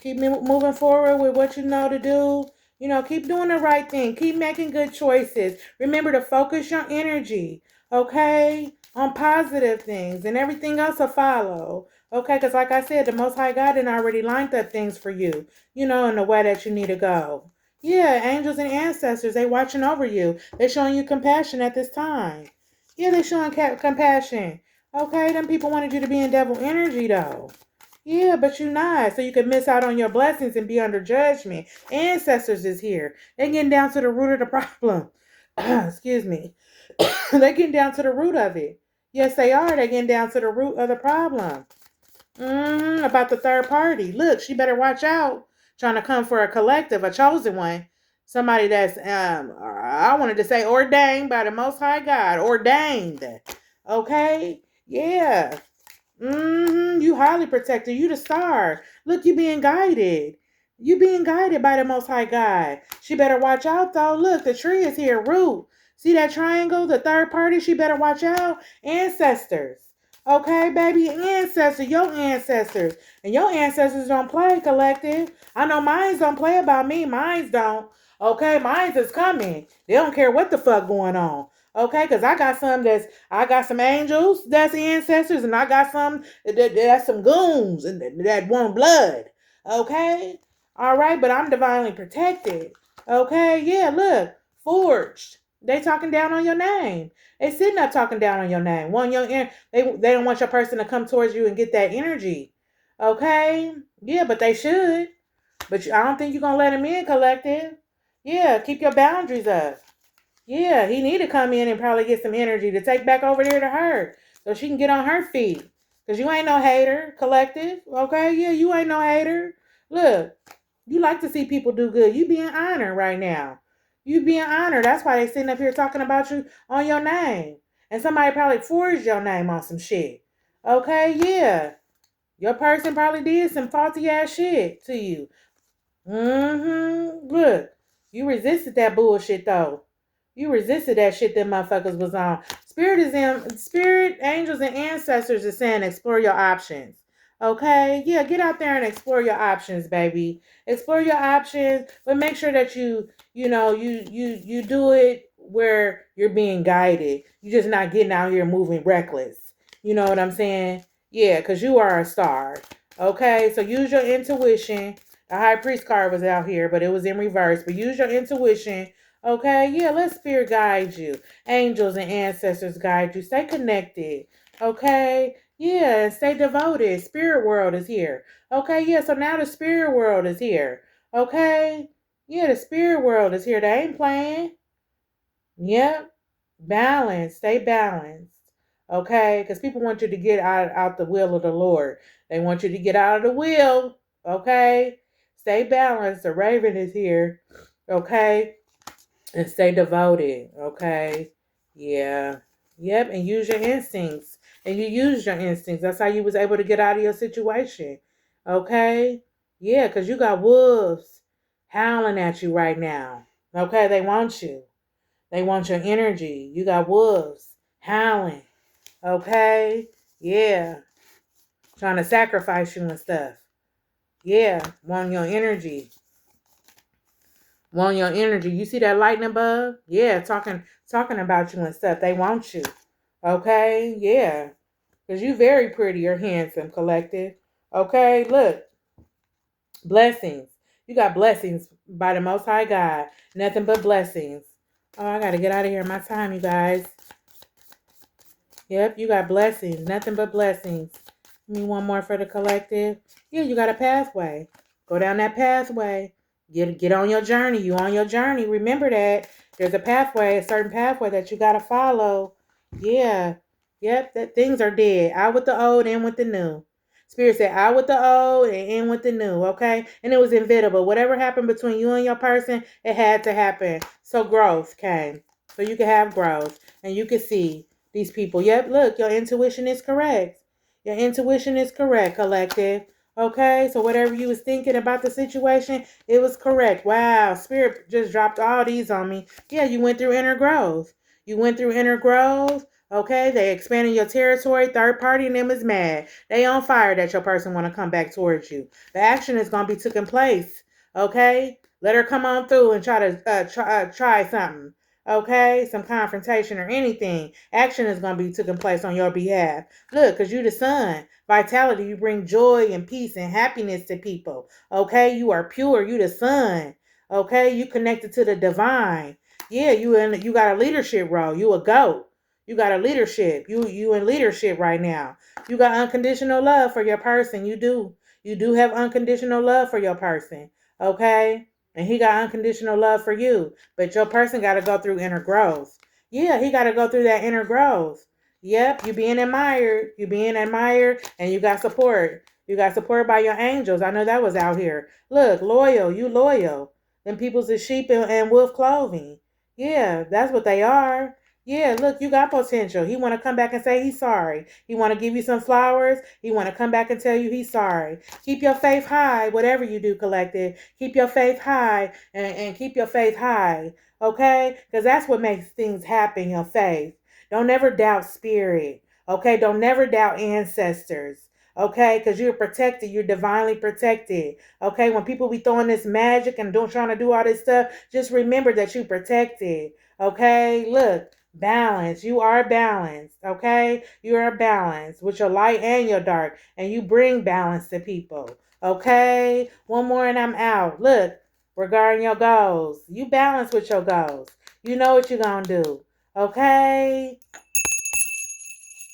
Keep moving forward with what you know to do. You know, keep doing the right thing. Keep making good choices. Remember to focus your energy, okay, on positive things, and everything else will follow. Okay, because like I said, the Most High God done already lined up things for you, you know, in the way that you need to go. Yeah, angels and ancestors, they watching over you. They showing you compassion at this time. Yeah, they showing compassion. Okay, them people wanted you to be in devil energy, though. Yeah, but you're not. So you could miss out on your blessings and be under judgment. Ancestors is here. They getting down to the root of the problem. Excuse me. They getting down to the root of it. Yes, they are. They getting down to the root of the problem. About the third party. Look, she better watch out. Trying to come for a collective, a chosen one. Somebody that's I wanted to say ordained by the Most High God. Ordained. Okay? Yeah. You highly protected. You the star. Look, you being guided. You being guided by the Most High God. She better watch out though. Look, the tree is here. Root. See that triangle? The third party. She better watch out. Ancestors. Okay, baby, ancestors, your ancestors. And your ancestors don't play, collective. I know mines don't play about me. Mines don't. Okay, mines is coming. They don't care what the fuck going on. Okay, because I got some angels that's ancestors, and I got some that's some goons and that want blood. Okay, all right, but I'm divinely protected. Okay, yeah, look, forged. They talking down on your name. They sitting up talking down on your name. They don't want your person to come towards you and get that energy. Okay, yeah, but they should. But I don't think you're gonna let them in, collective. Yeah, keep your boundaries up. Yeah, he need to come in and probably get some energy to take back over there to her so she can get on her feet. Because you ain't no hater, collective. Okay? Yeah, you ain't no hater. Look, you like to see people do good. You being honored right now. You being honored. That's why they sitting up here talking about you on your name. And somebody probably forged your name on some shit. Okay? Yeah. Your person probably did some faulty ass shit to you. Look, you resisted that bullshit though. You resisted that shit that motherfuckers was on. Spirit, angels, and ancestors is saying explore your options. Okay? Yeah, get out there and explore your options, baby. Explore your options, but make sure that you do it where you're being guided. You're just not getting out here moving reckless. You know what I'm saying? Yeah, because you are a star. Okay? So use your intuition. The high priest card was out here, but it was in reverse. But use your intuition. Okay, yeah, let spirit guide you. Angels and ancestors guide you. Stay connected. Okay, yeah, and stay devoted. Spirit world is here. Okay, yeah, so now the spirit world is here. Okay, yeah, the spirit world is here. They ain't playing. Yep, balance. Stay balanced. Okay, because people want you to get out the will of the Lord. They want you to get out of the will. Okay, stay balanced. The raven is here. Okay. And stay devoted, okay? Yeah. Yep, and use your instincts. And you used your instincts. That's how you was able to get out of your situation. Okay? Yeah, because you got wolves howling at you right now. Okay, they want you. They want your energy. You got wolves howling. Okay? Yeah. Trying to sacrifice you and stuff. Yeah. Want your energy. Want your energy. You see that lightning above? Yeah, talking about you and stuff. They want you. Okay? Yeah. Because you very pretty or handsome, collective. Okay? Look. Blessings. You got blessings by the Most High God. Nothing but blessings. Oh, I got to get out of here. My time, you guys. Yep, you got blessings. Nothing but blessings. Give me one more for the collective. Yeah, you got a pathway. Go down that pathway. Get on your journey. You on your journey. Remember that. There's a pathway, a certain pathway that you gotta follow. Yeah. Yep, that things are dead. Out with the old, in with the new. Spirit said out with the old and in with the new, okay? And it was inevitable. Whatever happened between you and your person, it had to happen. So growth came. So you can have growth and you can see these people. Yep, look, your intuition is correct. Your intuition is correct, collective. Okay, so whatever you was thinking about the situation, it was correct. Wow, spirit just dropped all these on me. Yeah, you went through inner growth. You went through inner growth. Okay, they expanded your territory. Third party and them is mad. They on fire that your person want to come back towards you. The action is gonna be taking place. Okay, let her come on through and try to try something. Okay, some confrontation or anything. Action is going to be taking place on your behalf. Look, because you the sun. Vitality, you bring joy and peace and happiness to people. Okay, you are pure. You the sun. Okay, you connected to the divine. Yeah, you got a leadership role. You a goat. You got a leadership. You in leadership right now. You got unconditional love for your person. You do. You do have unconditional love for your person. Okay? And he got unconditional love for you. But your person got to go through inner growth. Yeah, he got to go through that inner growth. Yep, you being admired. You being admired and you got support. You got support by your angels. I know that was out here. Look, loyal. You loyal. Them people's is sheep and wolf clothing. Yeah, that's what they are. Yeah, look, you got potential. He want to come back and say he's sorry. He want to give you some flowers. He want to come back and tell you he's sorry. Keep your faith high, whatever you do, collective. Keep your faith high and keep your faith high, okay? Because that's what makes things happen, your faith. Don't ever doubt spirit, okay? Don't never doubt ancestors, okay? Because you're protected. You're divinely protected, okay? When people be throwing this magic and trying to do all this stuff, just remember that you're protected, okay? Look. Balance. You are balanced, okay? You are balanced with your light and your dark, and you bring balance to people, okay? One more and I'm out. Look, regarding your goals, you balance with your goals. You know what you're gonna do, okay?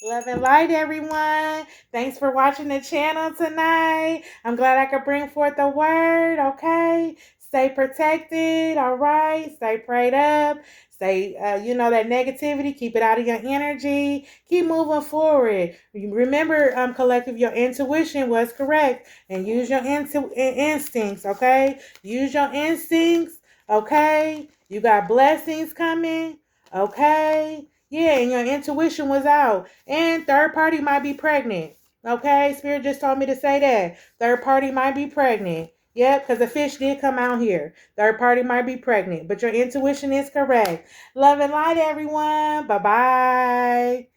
Love and light, everyone. Thanks for watching the channel tonight. I'm glad I could bring forth the word, okay? Stay protected, all right? Stay prayed up. Stay, that negativity, keep it out of your energy. Keep moving forward. Remember, collective, your intuition was correct. And use your instincts, okay? Use your instincts, okay? You got blessings coming, okay? Yeah, and your intuition was out. And third party might be pregnant. Okay, Spirit just told me to say that. Third party might be pregnant. Yep, because the fish did come out here. Third party might be pregnant, but your intuition is correct. Love and light, everyone. Bye-bye.